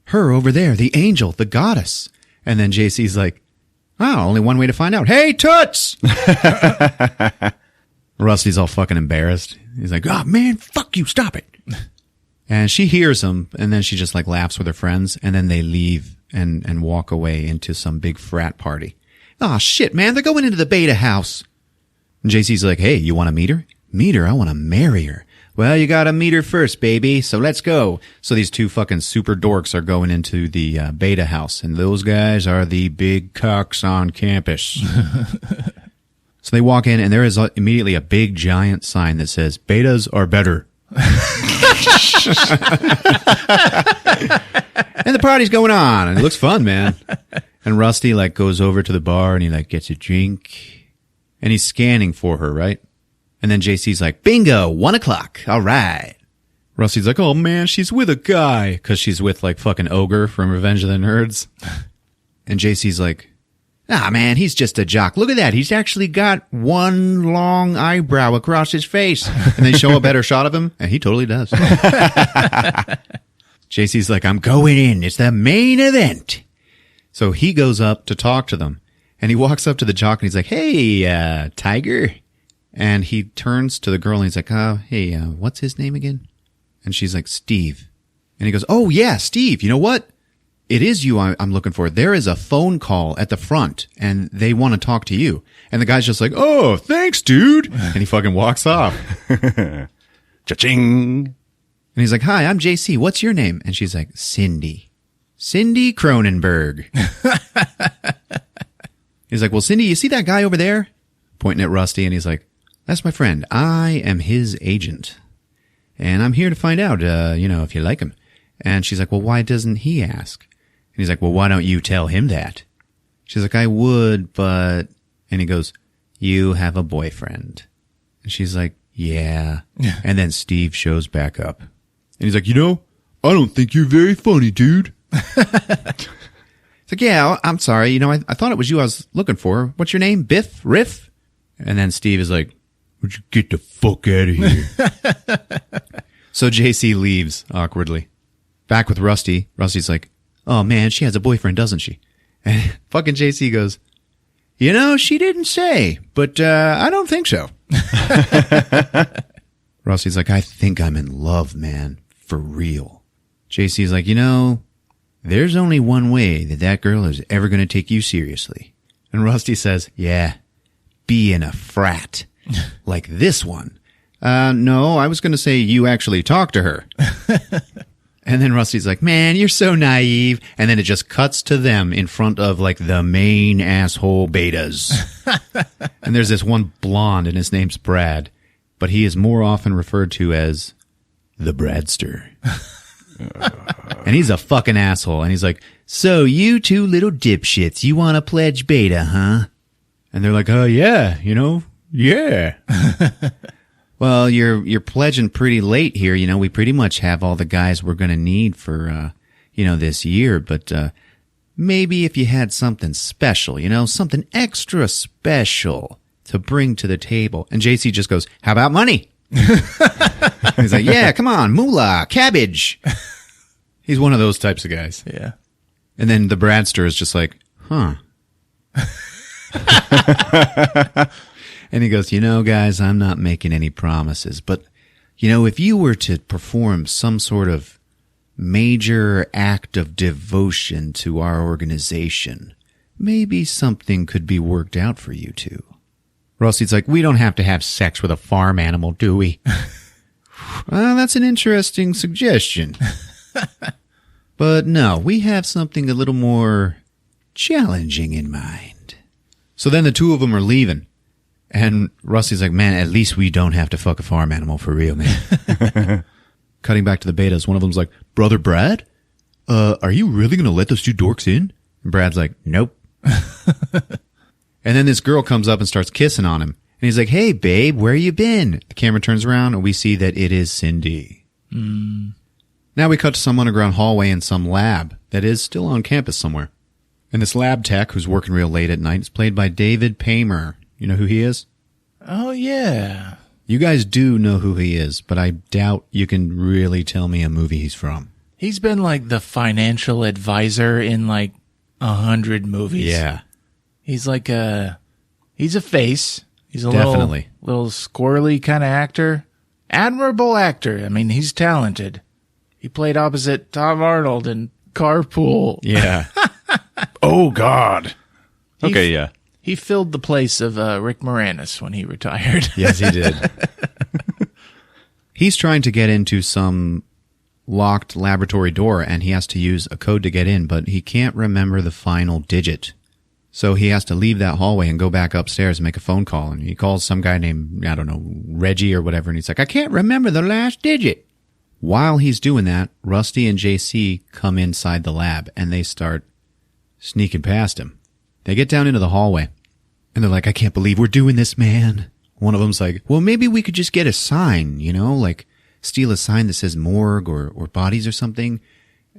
"Her over there, the angel, the goddess." And then JC's like, only one way to find out. "Hey, Toots!" Rusty's all fucking embarrassed. He's like, "Oh man, fuck you, stop it." And she hears him, and then she just like laughs with her friends, and then they leave and walk away into some big frat party. "Oh shit, man, they're going into the beta house." And JC's like, "Hey, you want to meet her?" "Meet her? I want to marry her." "Well, you gotta meet her first, baby, so let's go." So these two fucking super dorks are going into the beta house, and those guys are the big cocks on campus. So they walk in, and there is immediately a big giant sign that says, "Betas are better." And the party's going on, and it looks fun, man. And Rusty like goes over to the bar, and he like gets a drink, and he's scanning for her, right? And then JC's like, "Bingo, 1 o'clock. All right." Rusty's like, "Oh man, she's with a guy," because she's with like fucking Ogre from Revenge of the Nerds. And JC's like, "Ah man, he's just a jock. Look at that. He's actually got one long eyebrow across his face." And they show a better shot of him, and he totally does. JC's like, "I'm going in. It's the main event." So he goes up to talk to them, and he walks up to the jock, and he's like, "Hey, Tiger." And he turns to the girl, and he's like, "Hey, what's his name again?" And she's like, Steve. And he goes, oh, yeah, Steve. You know what? It is you I'm looking for. There is a phone call at the front, and they want to talk to you. And the guy's just like, oh, thanks, dude. And he fucking walks off. Cha-ching. And he's like, hi, I'm JC. What's your name? And she's like, Cindy. Cindy Cronenberg. He's like, well, Cindy, you see that guy over there? Pointing at Rusty, and he's like, that's my friend. I am his agent. And I'm here to find out, if you like him. And she's like, well, why doesn't he ask? And he's like, well, why don't you tell him that? She's like, I would, but... And he goes, you have a boyfriend. And she's like, yeah. And then Steve shows back up. And he's like, I don't think you're very funny, dude. It's like, yeah, I'm sorry. I thought it was you I was looking for. What's your name? Biff? Riff? And then Steve is like, would you get the fuck out of here? So JC leaves awkwardly. Back with Rusty. Rusty's like, oh man, she has a boyfriend, doesn't she? And fucking JC goes, she didn't say, but I don't think so. Rusty's like, I think I'm in love, man. For real. JC's like, there's only one way that girl is ever going to take you seriously. And Rusty says, yeah, be in a frat. Like this one. No, I was going to say you actually talked to her. And then Rusty's like, man, you're so naive. And then it just cuts to them in front of like the main asshole betas. And there's this one blonde and his name's Brad, but he is more often referred to as the Bradster. And he's a fucking asshole. And he's like, so you two little dipshits, you want to pledge beta, huh? And they're like, oh yeah, yeah. Well, you're pledging pretty late here. We pretty much have all the guys we're going to need for, this year. But maybe if you had something special, something extra special to bring to the table. And JC just goes, how about money? He's like, yeah, come on, moolah, cabbage. He's one of those types of guys. Yeah. And then the Bradster is just like, huh. And he goes, guys, I'm not making any promises, but, if you were to perform some sort of major act of devotion to our organization, maybe something could be worked out for you two. Rusty's like, we don't have to have sex with a farm animal, do we? Well, that's an interesting suggestion. But no, we have something a little more challenging in mind. So then the two of them are leaving. And Rusty's like, man, at least we don't have to fuck a farm animal for real, man. Cutting back to the betas, one of them's like, Brother Brad? Are you really going to let those two dorks in? And Brad's like, nope. And then this girl comes up and starts kissing on him. And he's like, hey, babe, where you been? The camera turns around and we see that it is Cindy. Now we cut to some underground hallway in some lab that is still on campus somewhere. And this lab tech, who's working real late at night, is played by David Paymer. You know who he is? Oh, yeah. You guys do know who he is, but I doubt you can really tell me a movie he's from. He's been like the financial advisor in like 100 movies. Yeah. He's like he's a face. He's a Definitely. little squirrely kind of actor. Admirable actor. I mean, he's talented. He played opposite Tom Arnold in Carpool. Yeah. Oh, God. Okay, yeah. He filled the place of Rick Moranis when he retired. Yes, he did. He's trying to get into some locked laboratory door, and he has to use a code to get in, but he can't remember the final digit. So he has to leave that hallway and go back upstairs and make a phone call. And he calls some guy named, I don't know, Reggie or whatever, and he's like, I can't remember the last digit. While he's doing that, Rusty and JC come inside the lab, and they start sneaking past him. They get down into the hallway, and they're like, I can't believe we're doing this, man. One of them's like, well, maybe we could just get a sign, like steal a sign that says morgue or bodies or something.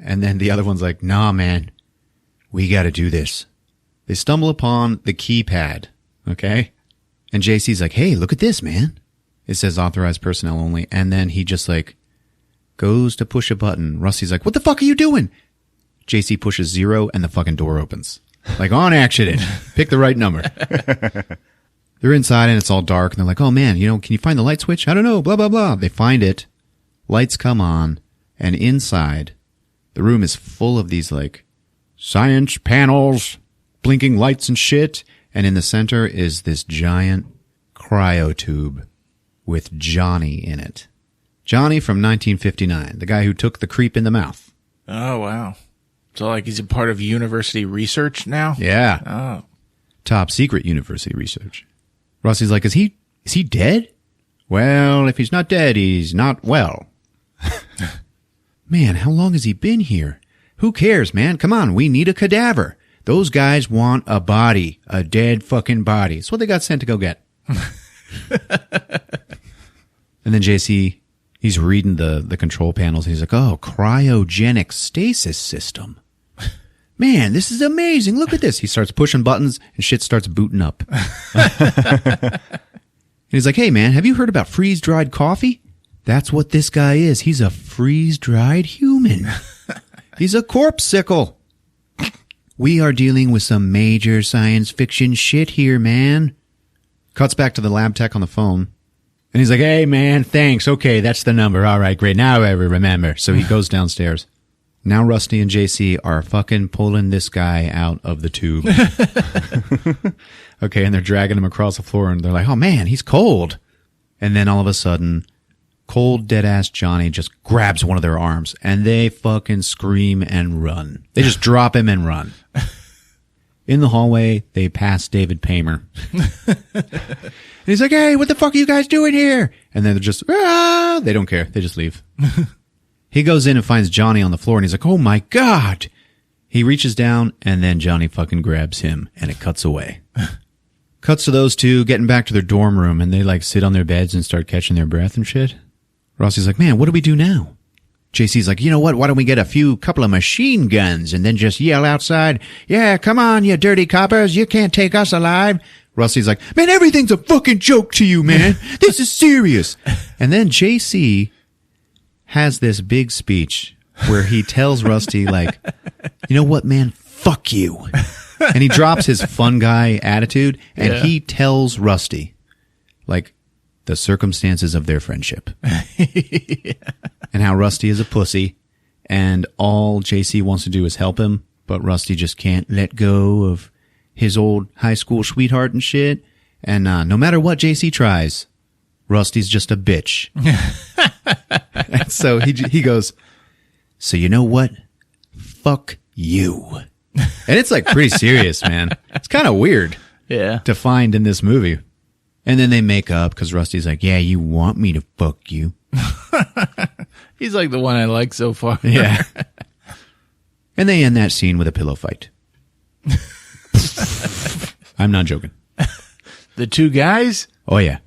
And then the other one's like, nah, man, we got to do this. They stumble upon the keypad, okay? And JC's like, hey, look at this, man. It says authorized personnel only. And then he just like goes to push a button. Rusty's like, what the fuck are you doing? JC pushes 0 and the fucking door opens. Like on accident. Pick the right number. They're inside and it's all dark and they're like, oh man, can you find the light switch? I don't know, blah, blah, blah. They find it. lights come on, and inside, the room is full of these, like, science panels, blinking lights and shit, and in the center is this giant cryotube with Johnny in it. Johnny from 1959, the guy who took the creep in the mouth. Oh, wow. So, like, he's a part of university research now? Yeah. Oh. Top secret university research. Rusty's like, is he dead? Well, if he's not dead, he's not well. Man, how long has he been here? Who cares, man? Come on, we need a cadaver. Those guys want a body, a dead fucking body. It's what they got sent to go get. And then JC, he's reading the control panels. He's like, oh, cryogenic stasis system. Man, this is amazing. Look at this. He starts pushing buttons and shit starts booting up. And he's like, hey, man, have you heard about freeze-dried coffee? That's what this guy is. He's a freeze-dried human. He's a corpsicle. We are dealing with some major science fiction shit here, man. Cuts back to the lab tech on the phone. And he's like, hey, man, thanks. Okay, that's the number. All right, great. Now I remember. So he goes downstairs. Now Rusty and JC are fucking pulling this guy out of the tube. Okay, and they're dragging him across the floor, and they're like, oh, man, he's cold. And then all of a sudden, cold, dead-ass Johnny just grabs one of their arms, and they fucking scream and run. They just drop him and run. In the hallway, they pass David Paymer. And he's like, hey, what the fuck are you guys doing here? And then they're just, they don't care. They just leave. He goes in and finds Johnny on the floor, and he's like, oh, my God. He reaches down, and then Johnny fucking grabs him, and it cuts away. Cuts to those two getting back to their dorm room, and they, like, sit on their beds and start catching their breath and shit. Rossi's like, man, what do we do now? JC's like, you know what? Why don't we get couple of machine guns and then just yell outside, yeah, come on, you dirty coppers. You can't take us alive. Rusty's like, man, everything's a fucking joke to you, man. This is serious. And then JC has this big speech where he tells Rusty, like, you know what, man? Fuck you. And he drops his fun guy attitude, and he tells Rusty, like, the circumstances of their friendship. And how Rusty is a pussy, and all JC wants to do is help him, but Rusty just can't let go of his old high school sweetheart and shit. And no matter what JC tries, Rusty's just a bitch. And so he goes, so you know what? Fuck you. And it's like pretty serious, man. It's kind of weird to find in this movie. And then they make up because Rusty's like, yeah, you want me to fuck you. He's like the one I like so far. Yeah. And they end that scene with a pillow fight. I'm not joking. The two guys? Oh, yeah.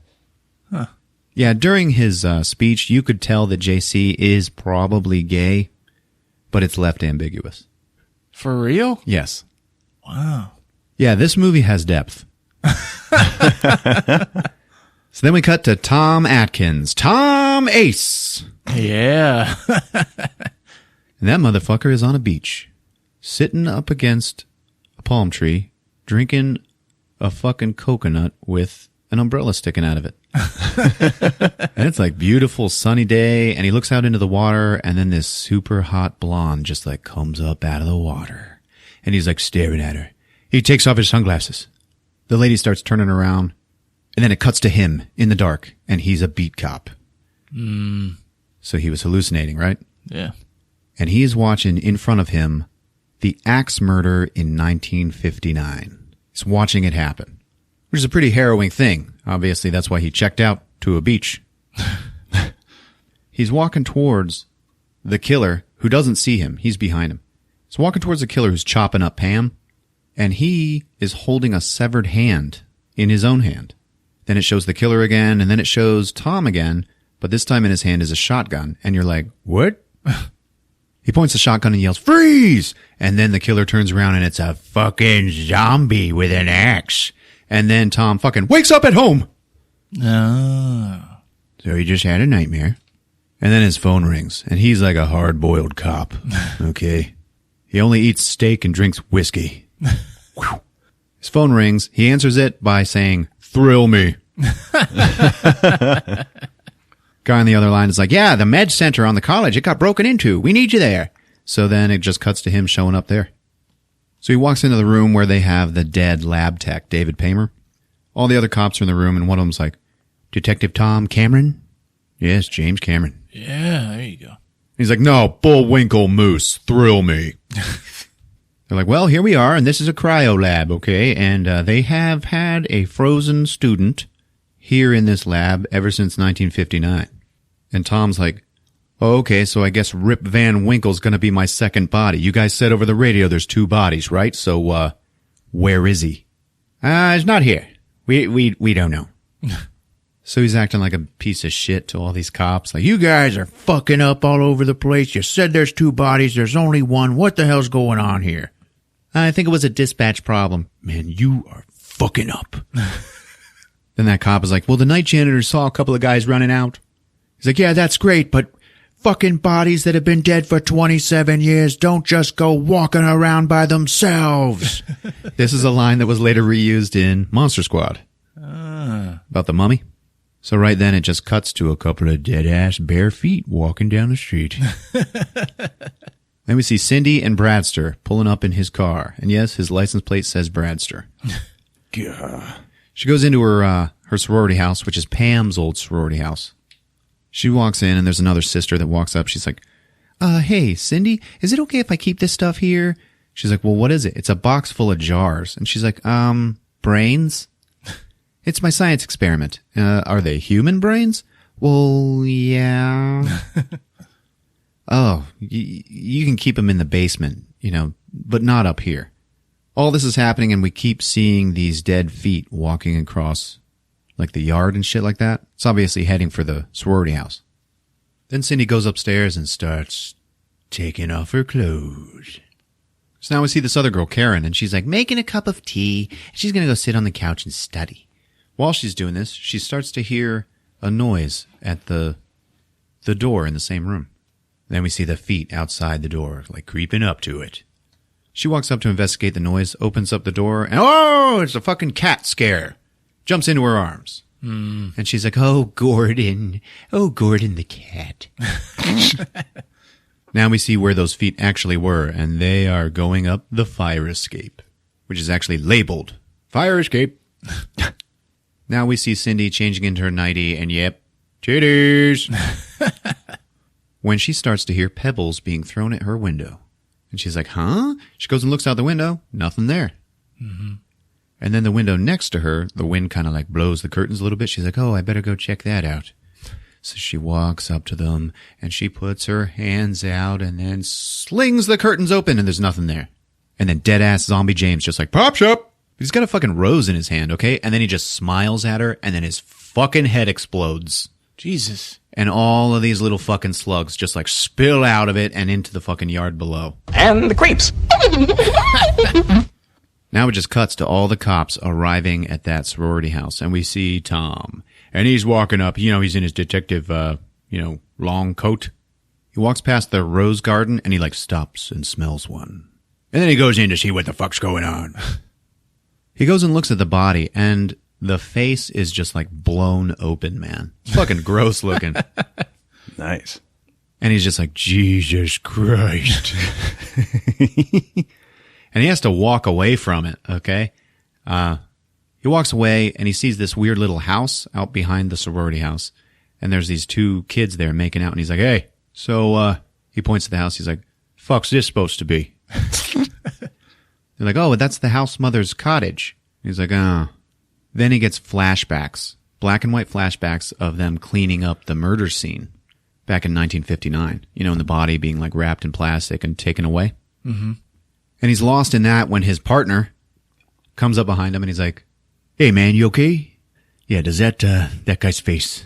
Huh. Yeah, during his speech, you could tell that JC is probably gay, but it's left ambiguous. For real? Yes. Wow. Yeah, this movie has depth. So then we cut to Tom Atkins. Tom Ace. Yeah. And that motherfucker is on a beach, sitting up against a palm tree, drinking a fucking coconut with an umbrella sticking out of it. And it's like beautiful sunny day, and he looks out into the water, and then this super hot blonde just like comes up out of the water. And he's like staring at her. He takes off his sunglasses. The lady starts turning around, and then it cuts to him in the dark, and he's a beat cop. So he was hallucinating, right? Yeah. And he is watching in front of him the axe murder in 1959. He's watching it happen, which is a pretty harrowing thing. Obviously, that's why he checked out to a beach. He's walking towards the killer who doesn't see him. He's behind him. He's walking towards the killer who's chopping up Pam, and he is holding a severed hand in his own hand. Then it shows the killer again, and then it shows Tom again, but this time in his hand is a shotgun, and you're like, what? He points the shotgun and yells, freeze! And then the killer turns around and it's a fucking zombie with an axe. And then Tom fucking wakes up at home. Oh. So he just had a nightmare. And then his phone rings, and he's like a hard-boiled cop. Okay? He only eats steak and drinks whiskey. His phone rings. He answers it by saying, thrill me. Guy on the other line is like, yeah, the med center on the college, it got broken into. We need you there. So then it just cuts to him showing up there. So he walks into the room where they have the dead lab tech, David Paymer. All the other cops are in the room, and one of them's like, Detective Tom Cameron? Yes, James Cameron. Yeah, there you go. He's like, no, Bullwinkle Moose, thrill me. They're like, well, here we are, and this is a cryo lab, okay? And they have had a frozen student here in this lab ever since 1959. And Tom's like, oh, okay, so I guess Rip Van Winkle's going to be my second body. You guys said over the radio there's 2 bodies, right? So, where is he? He's not here. We don't know. So he's acting like a piece of shit to all these cops. Like, you guys are fucking up all over the place. You said there's 2 bodies. There's only one. What the hell's going on here? I think it was a dispatch problem. Man, you are fucking up. Then that cop is like, well, the night janitor saw a couple of guys running out. He's like, yeah, that's great, but fucking bodies that have been dead for 27 years don't just go walking around by themselves. This is a line that was later reused in Monster Squad. About the mummy. So right then it just cuts to a couple of dead-ass bare feet walking down the street. Then we see Cindy and Bradster pulling up in his car. And yes, his license plate says Bradster. She goes into her sorority house, which is Pam's old sorority house. She walks in, and there's another sister that walks up. She's like, hey, Cindy, is it okay if I keep this stuff here? She's like, well, what is it? It's a box full of jars. And she's like, brains? It's my science experiment. Are they human brains? Well, yeah. Oh, you can keep them in the basement, but not up here. All this is happening, and we keep seeing these dead feet walking across, like, the yard and shit like that. It's obviously heading for the sorority house. Then Cindy goes upstairs and starts taking off her clothes. So now we see this other girl, Karen, and she's, like, making a cup of tea. She's going to go sit on the couch and study. While she's doing this, she starts to hear a noise at the door in the same room. Then we see the feet outside the door, like creeping up to it. She walks up to investigate the noise, opens up the door, and oh, it's a fucking cat scare. Jumps into her arms. And she's like, oh, Gordon the cat. Now we see where those feet actually were, and they are going up the fire escape, which is actually labeled fire escape. Now we see Cindy changing into her nightie, and yep, titties. When she starts to hear pebbles being thrown at her window. And she's like, huh? She goes and looks out the window. Nothing there. Mm-hmm. And then the window next to her, the wind kind of like blows the curtains a little bit. She's like, oh, I better go check that out. So she walks up to them, and she puts her hands out and then slings the curtains open, and there's nothing there. And then dead-ass Zombie James just like, pops up. He's got a fucking rose in his hand, okay? And then he just smiles at her, and then his fucking head explodes. Jesus. And all of these little fucking slugs just like spill out of it and into the fucking yard below. And the creeps. Now it just cuts to all the cops arriving at that sorority house, and we see Tom. And he's walking up, he's in his detective, long coat. He walks past the rose garden, and he like stops and smells one. And then he goes in to see what the fuck's going on. He goes and looks at the body, and the face is just like blown open, man. It's fucking gross looking. Nice. And he's just like, Jesus Christ. And he has to walk away from it, okay? He walks away, and he sees this weird little house out behind the sorority house. And there's these 2 kids there making out, and he's like, hey. So he points to the house. He's like, fuck's this supposed to be? They're like, oh, that's the house mother's cottage. He's like, oh. Then he gets flashbacks, black and white flashbacks of them cleaning up the murder scene back in 1959. And the body being like wrapped in plastic and taken away. Mm-hmm. And he's lost in that when his partner comes up behind him and he's like, hey man, you okay? Yeah, does that guy's face,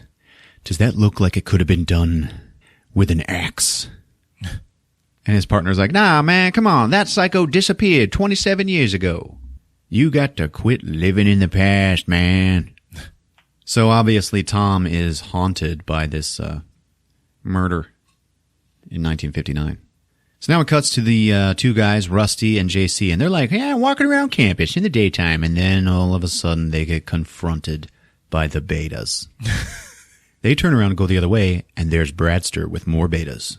does that look like it could have been done with an axe? And his partner's like, nah man, come on, that psycho disappeared 27 years ago. You got to quit living in the past, man. So obviously Tom is haunted by this murder in 1959. So now it cuts to the 2 guys, Rusty and JC, and they're like, yeah, walking around campus in the daytime. And then all of a sudden they get confronted by the betas. They turn around and go the other way, and there's Bradster with more betas.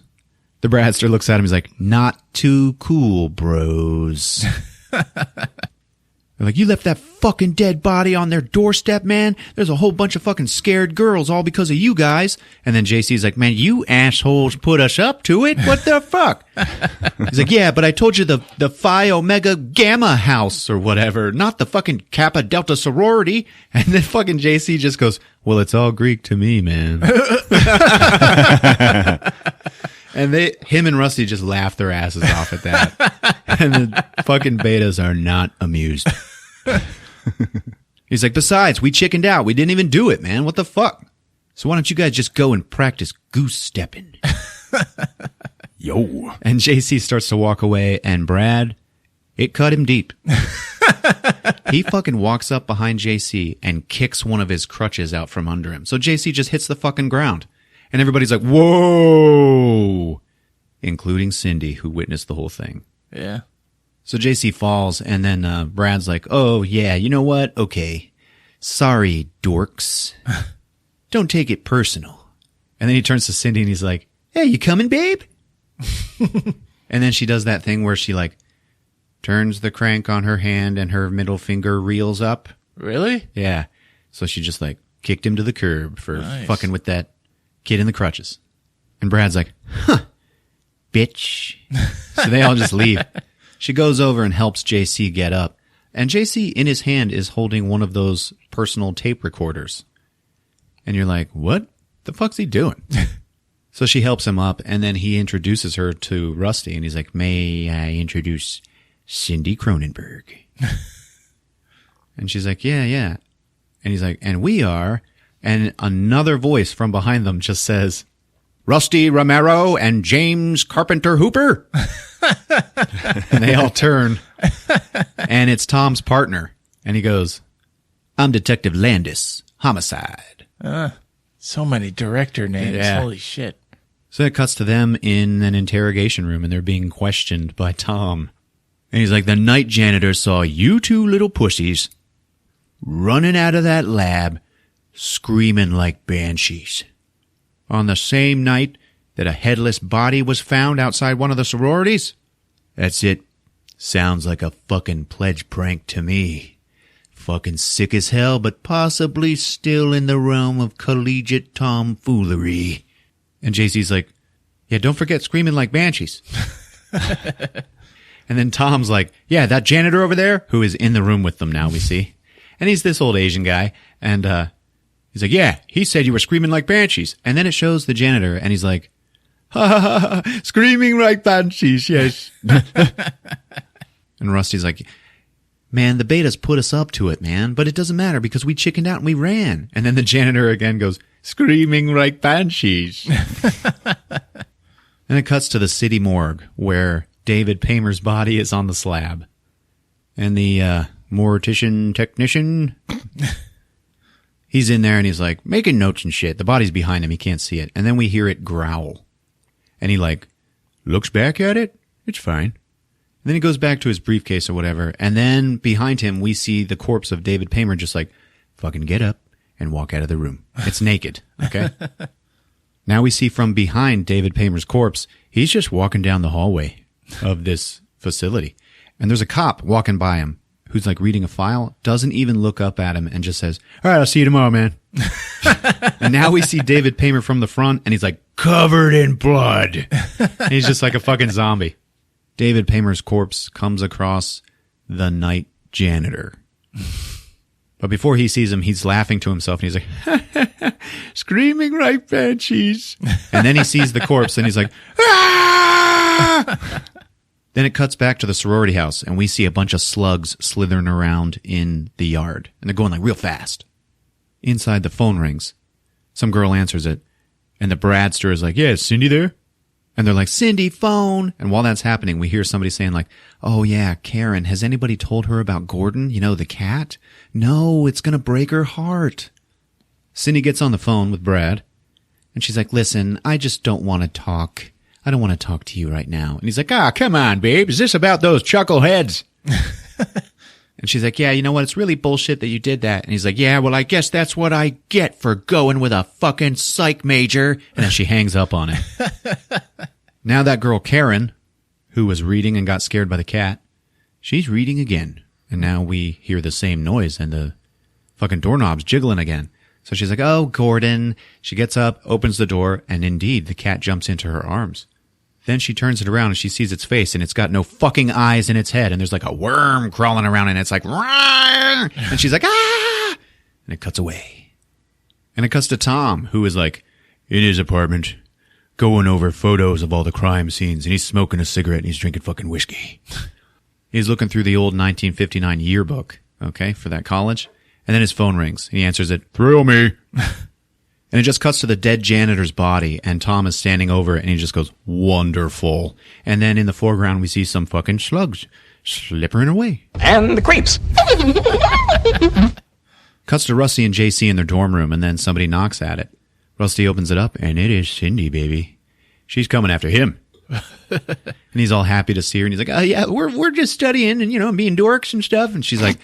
The Bradster looks at him, he's like, not too cool, bros. They're like, you left that fucking dead body on their doorstep, man. There's a whole bunch of fucking scared girls all because of you guys. And then JC's like, man, you assholes put us up to it. What the fuck? He's like, yeah, but I told you the Phi Omega Gamma house or whatever, not the fucking Kappa Delta sorority. And then fucking JC just goes, well, it's all Greek to me, man. And him and Rusty just laugh their asses off at that. And the fucking betas are not amused. He's like, besides, we chickened out. We didn't even do it, man. What the fuck? So why don't you guys just go and practice goose stepping? Yo. And JC starts to walk away, and Brad, it cut him deep. He fucking walks up behind JC and kicks one of his crutches out from under him. So JC just hits the fucking ground. And everybody's like, whoa! Including Cindy, who witnessed the whole thing. Yeah. So JC falls, and then Brad's like, oh, yeah, you know what? Okay. Sorry, dorks. Don't take it personal. And then he turns to Cindy, and he's like, hey, you coming, babe? And then she does that thing where she, like, turns the crank on her hand, and her middle finger reels up. Really? Yeah. So she just, like, kicked him to the curb for fucking with that kid in the crutches. And Brad's like, huh, bitch. So they all just leave. She goes over and helps JC get up. And JC, in his hand, is holding one of those personal tape recorders. And you're like, what the fuck's he doing? So she helps him up, and then he introduces her to Rusty, and he's like, may I introduce Cindy Cronenberg? And she's like, yeah. And he's like, and we are... And another voice from behind them just says, Rusty Romero and James Carpenter Hooper. And they all turn. And it's Tom's partner. And he goes, I'm Detective Landis, homicide. So many director names. Yeah. Holy shit. So it cuts to them in an interrogation room, and they're being questioned by Tom. And he's like, the night janitor saw you two little pussies running out of that lab screaming like banshees. On the same night that a headless body was found outside one of the sororities? That's it. Sounds like a fucking pledge prank to me. Fucking sick as hell, but possibly still in the realm of collegiate tomfoolery. And JC's like, yeah, don't forget screaming like banshees. And then Tom's like, yeah, that janitor over there, who is in the room with them now, we see. And he's this old Asian guy. And, he's like, yeah, he said you were screaming like banshees. And then it shows the janitor, and he's like, ha ha ha, screaming like banshees, yes. And Rusty's like, man, the betas put us up to it, man. But it doesn't matter because we chickened out and we ran. And then the janitor again goes, screaming like banshees. And it cuts to the city morgue where David Paymer's body is on the slab. And the mortician technician... He's in there and he's like making notes and shit. The body's behind him. He can't see it. And then we hear it growl. And he like looks back at it. It's fine. And then he goes back to his briefcase or whatever. And then behind him, we see the corpse of David Paymer just like fucking get up and walk out of the room. It's naked. Okay. Now we see from behind David Paymer's corpse, he's just walking down the hallway of this facility. And there's a cop walking by him who's like reading a file, doesn't even look up at him and just says, all right, I'll see you tomorrow, man. And now we see David Paymer from the front and he's like covered in blood. And he's just like a fucking zombie. David Paymer's corpse comes across the night janitor. But before he sees him, he's laughing to himself and he's like, screaming like banshees. And then he sees the corpse and he's like, ah! Then it cuts back to the sorority house, and we see a bunch of slugs slithering around in the yard. And they're going like real fast. Inside, the phone rings. Some girl answers it. And the Bradster is like, yeah, is Cindy there? And they're like, Cindy, phone. And while that's happening, we hear somebody saying like, oh yeah, Karen, has anybody told her about Gordon? You know, the cat? No, it's going to break her heart. Cindy gets on the phone with Brad. And she's like, listen, I just don't want to talk. I don't want to talk to you right now. And he's like, come on, babe. Is this about those chuckleheads? And she's like, yeah, you know what? It's really bullshit that you did that. And he's like, yeah, well, I guess that's what I get for going with a fucking psych major. And then she hangs up on him. Now that girl, Karen, who was reading and got scared by the cat, she's reading again. And now we hear the same noise and the fucking doorknob's jiggling again. So she's like, oh, Gordon. She gets up, opens the door, and indeed, the cat jumps into her arms. Then she turns it around and she sees its face, and it's got no fucking eyes in its head, and there's like a worm crawling around, and it's like, "Rawr!" And she's like, ah! And it cuts away. And it cuts to Tom, who is like, in his apartment, going over photos of all the crime scenes, and he's smoking a cigarette, and he's drinking fucking whiskey. He's looking through the old 1959 yearbook, okay, for that college. And then his phone rings. He answers it, thrill me. And it just cuts to the dead janitor's body, and Tom is standing over it, and he just goes, wonderful. And then in the foreground, we see some fucking slugs slippering away. And the creeps. Cuts to Rusty and JC in their dorm room, and then somebody knocks at it. Rusty opens it up, and it is Cindy, baby. She's coming after him. And he's all happy to see her, and he's like, oh, yeah, we're just studying and, being dorks and stuff. And she's like,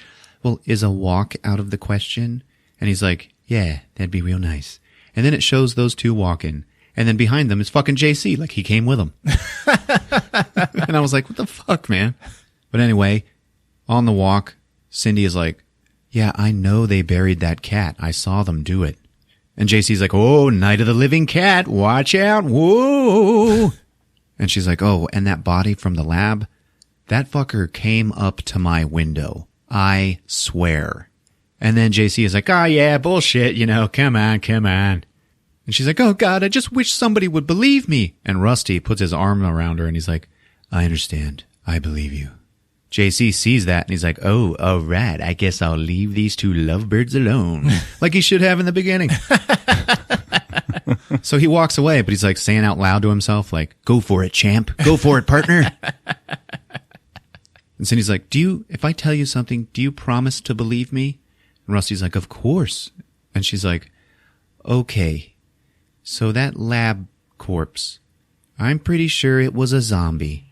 well, is a walk out of the question? And he's like, yeah, that'd be real nice. And then it shows those two walking. And then behind them is fucking JC, like he came with them. And I was like, what the fuck, man? But anyway, on the walk, Cindy is like, yeah, I know they buried that cat. I saw them do it. And JC's like, oh, Night of the Living Cat. Watch out. Whoa. And she's like, oh, and that body from the lab? That fucker came up to my window. I swear. And then JC is like, oh, yeah, bullshit, come on. And she's like, oh, God, I just wish somebody would believe me. And Rusty puts his arm around her, and he's like, I understand. I believe you. JC sees that, and he's like, oh, all right, I guess I'll leave these two lovebirds alone. Like he should have in the beginning. So he walks away, but he's like saying out loud to himself, like, go for it, champ. Go for it, partner. And Cindy's like, if I tell you something, do you promise to believe me? And Rusty's like, of course. And she's like, okay, so that lab corpse, I'm pretty sure it was a zombie,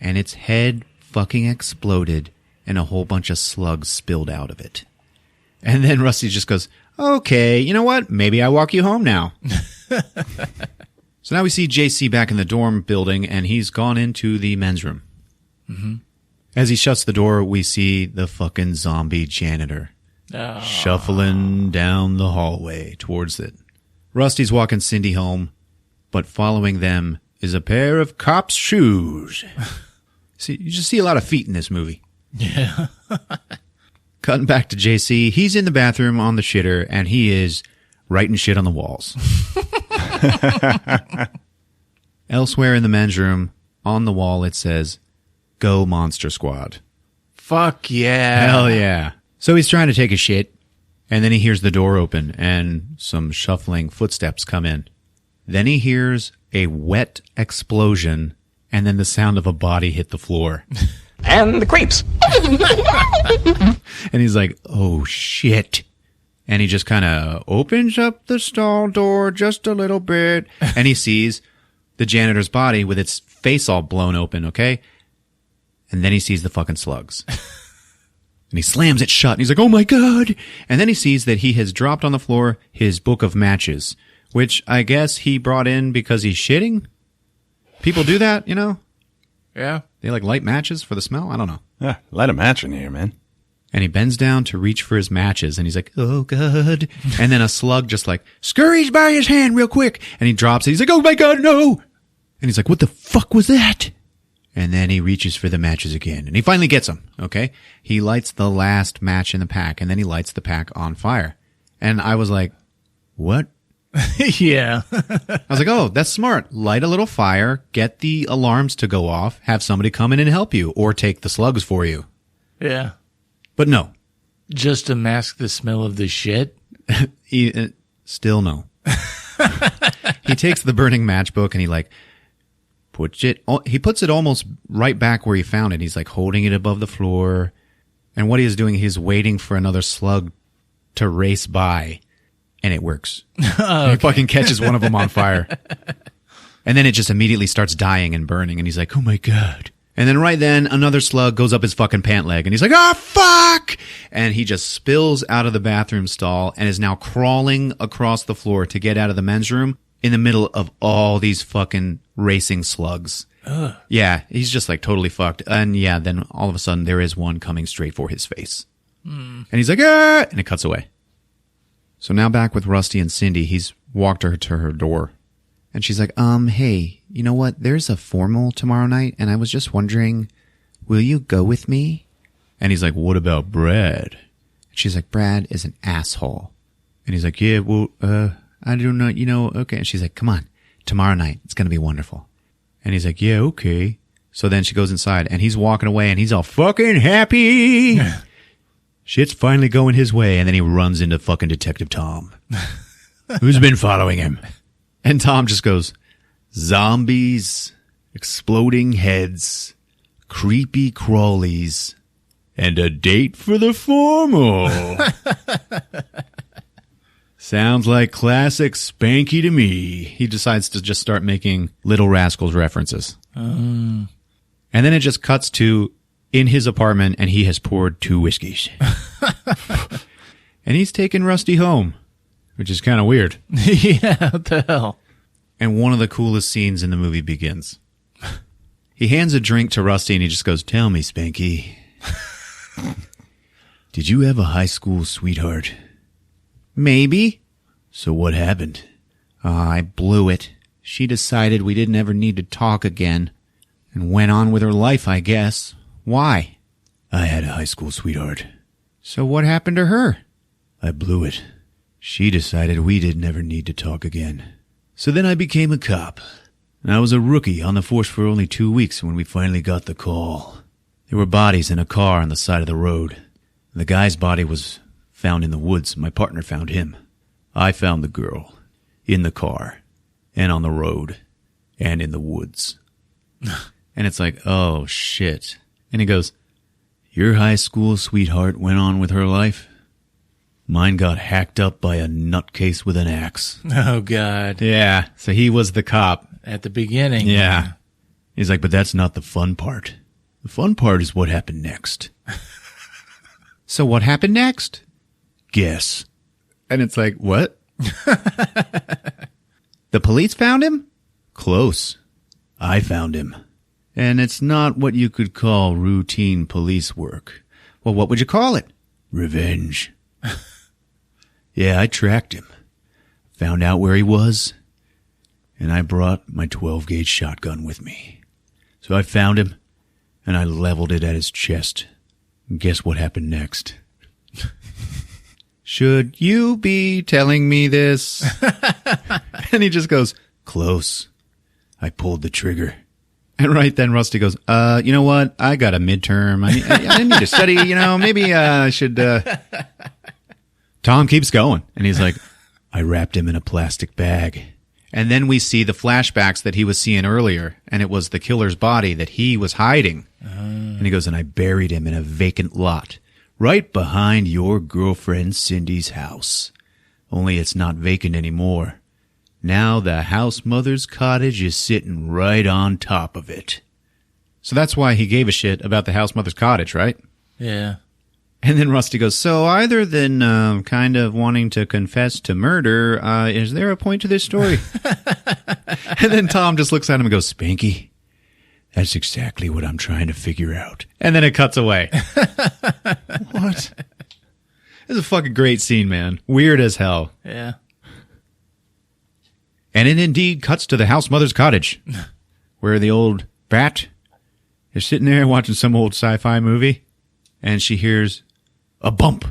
and its head fucking exploded, and a whole bunch of slugs spilled out of it. And then Rusty just goes, okay, you know what? Maybe I walk you home now. So now we see JC back in the dorm building, and he's gone into the men's room. Mm-hmm. As he shuts the door, we see the fucking zombie janitor shuffling down the hallway towards it. Rusty's walking Cindy home, but following them is a pair of cop's shoes. See, you just see a lot of feet in this movie. Yeah. Cutting back to JC, he's in the bathroom on the shitter, and he is writing shit on the walls. Elsewhere in the men's room, on the wall, it says, Go Monster Squad. Fuck yeah. Hell yeah. So he's trying to take a shit, and then he hears the door open, and some shuffling footsteps come in. Then he hears a wet explosion, and then the sound of a body hit the floor. And the creeps. And he's like, oh, shit. And he just kind of opens up the stall door just a little bit, and he sees the janitor's body with its face all blown open, okay? And then he sees the fucking slugs. And he slams it shut, and he's like, oh, my God. And then he sees that he has dropped on the floor his book of matches, which I guess he brought in because he's shitting. People do that, Yeah. They light matches for the smell? I don't know. Yeah, light a match in here, man. And he bends down to reach for his matches, and he's like, oh, God. And then a slug just scurries by his hand real quick, and he drops it. He's like, oh, my God, no. And he's like, what the fuck was that? And then he reaches for the matches again, and he finally gets them, okay? He lights the last match in the pack, and then he lights the pack on fire. And I was like, what? Yeah. I was like, oh, that's smart. Light a little fire, get the alarms to go off, have somebody come in and help you, or take the slugs for you. Yeah. But no. Just to mask the smell of the shit? Still no. He takes the burning matchbook and he puts it almost right back where he found it. He's holding it above the floor. And what he is doing, he's waiting for another slug to race by. And it works. Okay. He fucking catches one of them on fire. And then it just immediately starts dying and burning. And he's like, oh my God. And then right then, another slug goes up his fucking pant leg, and he's like, "Ah, fuck!" And he just spills out of the bathroom stall and is now crawling across the floor to get out of the men's room in the middle of all these fucking racing slugs. Ugh. Yeah, he's just like totally fucked. And yeah, then all of a sudden there is one coming straight for his face. And he's like, "Ah!" And it cuts away. So now back with Rusty and Cindy, he's walked her to her door. And she's like, hey, you know what? There's a formal tomorrow night, and I was just wondering, will you go with me? And he's like, what about Brad? And she's like, Brad is an asshole. And he's like, yeah, well, I don't know, okay. And she's like, come on, tomorrow night, it's going to be wonderful. And he's like, yeah, okay. So then she goes inside, and he's walking away, and he's all fucking happy. Shit's finally going his way, and then he runs into fucking Detective Tom, who's been following him. And Tom just goes, zombies, exploding heads, creepy crawlies, and a date for the formal. Sounds like classic Spanky to me. He decides to just start making Little Rascals references. And then it just cuts to in his apartment, and he has poured 2 whiskeys. And he's taking Rusty home, which is kind of weird. Yeah, what the hell? And one of the coolest scenes in the movie begins. He hands a drink to Rusty and he just goes, tell me, Spanky, did you have a high school sweetheart? Maybe. So what happened? I blew it. She decided we didn't ever need to talk again and went on with her life, I guess. Why? I had a high school sweetheart. So what happened to her? I blew it. She decided we didn't ever need to talk again. So then I became a cop. And I was a rookie on the force for only 2 weeks when we finally got the call. There were bodies in a car on the side of the road. The guy's body was found in the woods. My partner found him. I found the girl in the car and on the road and in the woods. And it's like, oh, shit. And he goes, your high school sweetheart went on with her life? Mine got hacked up by a nutcase with an axe. Oh, God. Yeah, so he was the cop. At the beginning. Yeah. He's like, but that's not the fun part. The fun part is what happened next. So what happened next? Guess. And it's like, what? The police found him? Close. I found him. And it's not what you could call routine police work. Well, what would you call it? Revenge. Yeah, I tracked him. Found out where he was. And I brought my 12-gauge shotgun with me. So I found him, and I leveled it at his chest. And guess what happened next? Should you be telling me this? And he just goes, close. I pulled the trigger. And right then Rusty goes, you know what? I got a midterm. I need to study, maybe I should... Tom keeps going. And he's like, I wrapped him in a plastic bag. And then we see the flashbacks that he was seeing earlier, and it was the killer's body that he was hiding. And he goes, and I buried him in a vacant lot, right behind your girlfriend Cindy's house. Only it's not vacant anymore. Now the house mother's cottage is sitting right on top of it. So that's why he gave a shit about the house mother's cottage, right? Yeah. And then Rusty goes, so other than kind of wanting to confess to murder, is there a point to this story? And then Tom just looks at him and goes, Spanky, that's exactly what I'm trying to figure out. And then it cuts away. What? This is a fucking great scene, man. Weird as hell. Yeah. And it indeed cuts to the house mother's cottage, where the old bat is sitting there watching some old sci-fi movie, and she hears a bump,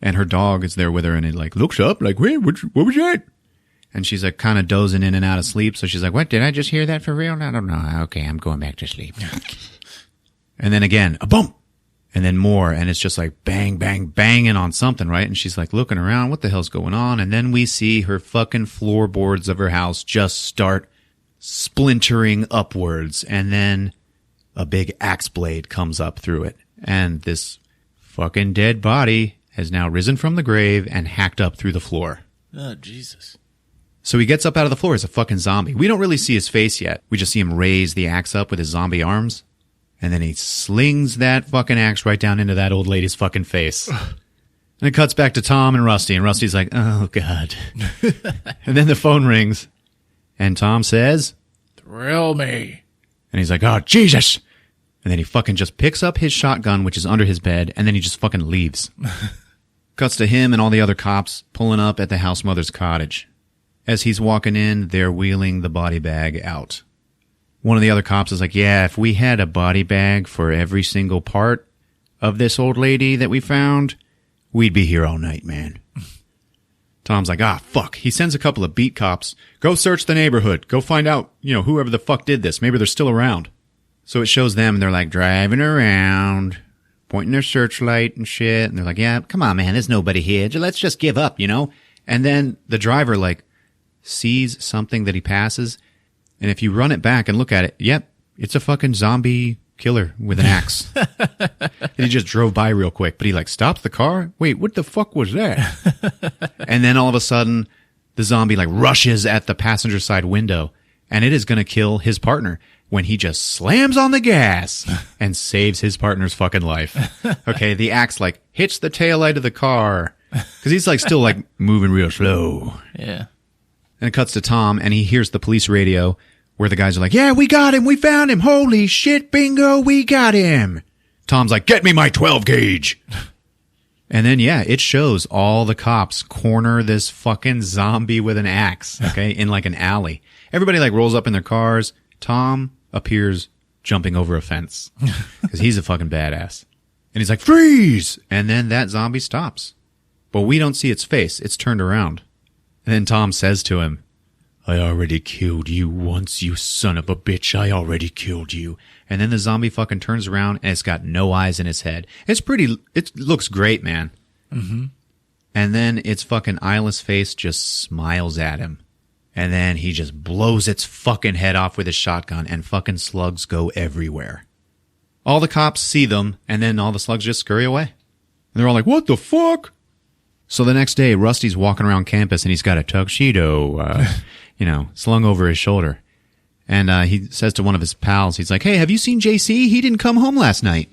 and her dog is there with her, and it like looks up like, wait, what was that? And she's like kind of dozing in and out of sleep. So she's like, what, did I just hear that for real? I don't know. Okay, I'm going back to sleep. And then again, a bump, and then more. And it's just like bang, bang, banging on something, right? And she's like looking around, what the hell's going on? And then we see her fucking floorboards of her house just start splintering upwards. And then a big axe blade comes up through it. And this fucking dead body has now risen from the grave and hacked up through the floor. Oh, Jesus. So he gets up out of the floor as a fucking zombie. We don't really see his face yet. We just see him raise the axe up with his zombie arms. And then he slings that fucking axe right down into that old lady's fucking face. And it cuts back to Tom and Rusty, and Rusty's like, oh, God. And then the phone rings, and Tom says, Thrill me. and he's like, oh, Jesus. And then he fucking just picks up his shotgun, which is under his bed, and then he just fucking leaves. Cuts to him and all the other cops pulling up at the house mother's cottage. As he's walking in, they're wheeling the body bag out. One of the other cops is like, yeah, if we had a body bag for every single part of this old lady that we found, we'd be here all night, man. Tom's like, fuck. He sends a couple of beat cops. Go search the neighborhood. Go find out, whoever the fuck did this. Maybe they're still around. So it shows them, and they're like driving around, pointing their searchlight and shit. And they're like, yeah, come on, man. There's nobody here. Let's just give up, And then the driver, sees something that he passes. And if you run it back and look at it, yep, it's a fucking zombie killer with an axe. And he just drove by real quick, but he stopped the car. Wait, what the fuck was that? And then all of a sudden, the zombie rushes at the passenger side window, and it is going to kill his partner when he just slams on the gas and saves his partner's fucking life. Okay, the axe hits the taillight of the car because he's still moving real slow. Yeah. And it cuts to Tom, and he hears the police radio where the guys are like, yeah, we got him. We found him. Holy shit, bingo, we got him. Tom's like, get me my 12 gauge. And then, yeah, it shows all the cops corner this fucking zombie with an axe, okay, in an alley. Everybody rolls up in their cars. Tom appears jumping over a fence because he's a fucking badass. And he's like, freeze! And then that zombie stops. But we don't see its face. It's turned around. And then Tom says to him, I already killed you once, you son of a bitch. I already killed you. And then the zombie fucking turns around, and it's got no eyes in its head. It looks great, man. Mm-hmm. And then its fucking eyeless face just smiles at him. And then he just blows its fucking head off with his shotgun, and fucking slugs go everywhere. All the cops see them, and then all the slugs just scurry away. And they're all like, what the fuck? So the next day, Rusty's walking around campus, and he's got a tuxedo, slung over his shoulder. And he says to one of his pals, he's like, hey, have you seen JC? He didn't come home last night.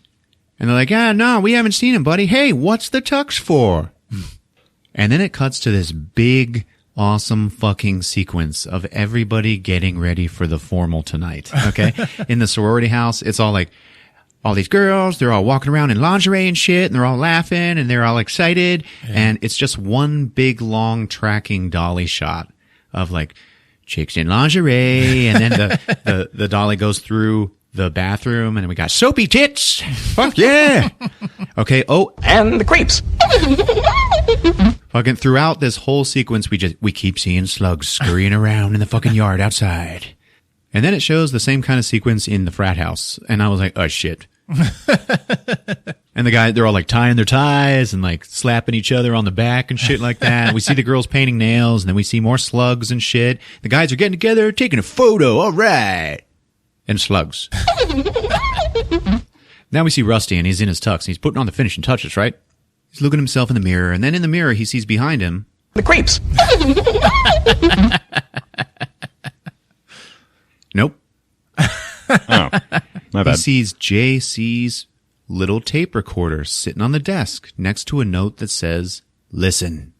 And they're like, no, we haven't seen him, buddy. Hey, what's the tux for? And then it cuts to this big, awesome fucking sequence of everybody getting ready for the formal tonight, okay? In the sorority house, it's all all these girls, they're all walking around in lingerie and shit, and they're all laughing, and they're all excited, and it's just one big, long tracking dolly shot of chicks in lingerie, and then the dolly goes through the bathroom, and we got soapy tits. Fuck yeah. Okay. Oh, And the creeps. fucking throughout this whole sequence, we keep seeing slugs scurrying around in the fucking yard outside. And then it shows the same kind of sequence in the frat house, and I was like, oh shit. And the guy, they're all tying their ties and slapping each other on the back and shit like that. And we see the girls painting nails, and then we see more slugs and shit. The guys are getting together, taking a photo. All right. And slugs. Now we see Rusty, and he's in his tux, and he's putting on the finishing touches, right? He's looking at himself in the mirror, and then in the mirror, he sees behind him The creeps. Nope. Oh, my He bad. sees JC's little tape recorder sitting on the desk next to a note that says, listen.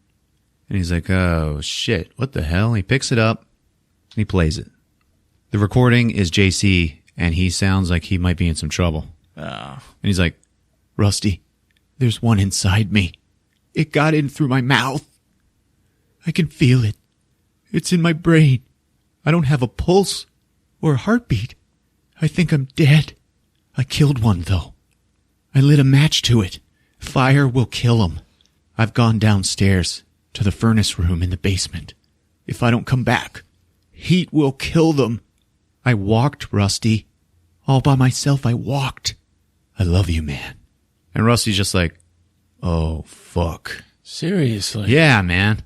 And he's like, oh, shit, what the hell? He picks it up, and he plays it. The recording is JC, and he sounds like he might be in some trouble. And he's like, Rusty, there's one inside me. It got in through my mouth. I can feel it. It's in my brain. I don't have a pulse or a heartbeat. I think I'm dead. I killed one, though. I lit a match to it. Fire will kill him. I've gone downstairs to the furnace room in the basement. If I don't come back, heat will kill them. I walked, Rusty. All by myself, I walked. I love you, man. And Rusty's just like, oh, fuck. Seriously. Yeah, man.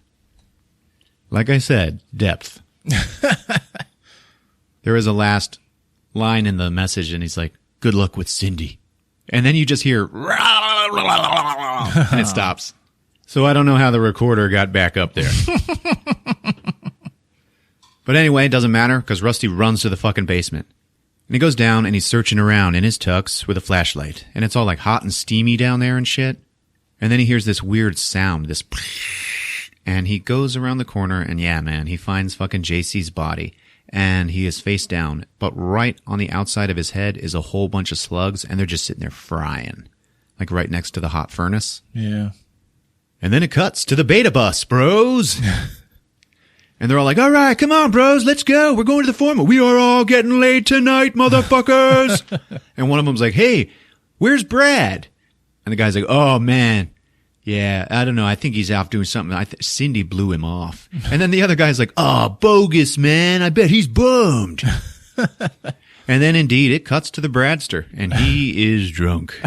Like I said, depth. There is a last line in the message, and he's like, good luck with Cindy. And then you just hear, and it stops. So I don't know how the recorder got back up there. But anyway, it doesn't matter, because Rusty runs to the fucking basement. And he goes down and he's searching around in his tux with a flashlight. And it's all like hot and steamy down there and shit. And then he hears this weird sound, this and he goes around the corner and yeah, man, he finds fucking JC's body. And he is face down. But right on the outside of his head is a whole bunch of slugs and they're just sitting there frying. Like right next to the hot furnace. Yeah. And then it cuts to the beta bus, bros. And they're all like, all right, come on, bros, let's go. We're going to the formal. We are all getting laid tonight, motherfuckers. And one of them's like, hey, where's Brad? And the guy's like, oh, man. Yeah, I don't know. I think he's out doing something. Cindy blew him off. And then the other guy's like, oh, bogus, man. I bet he's bummed. And then, indeed, it cuts to the Bradster, and he is drunk.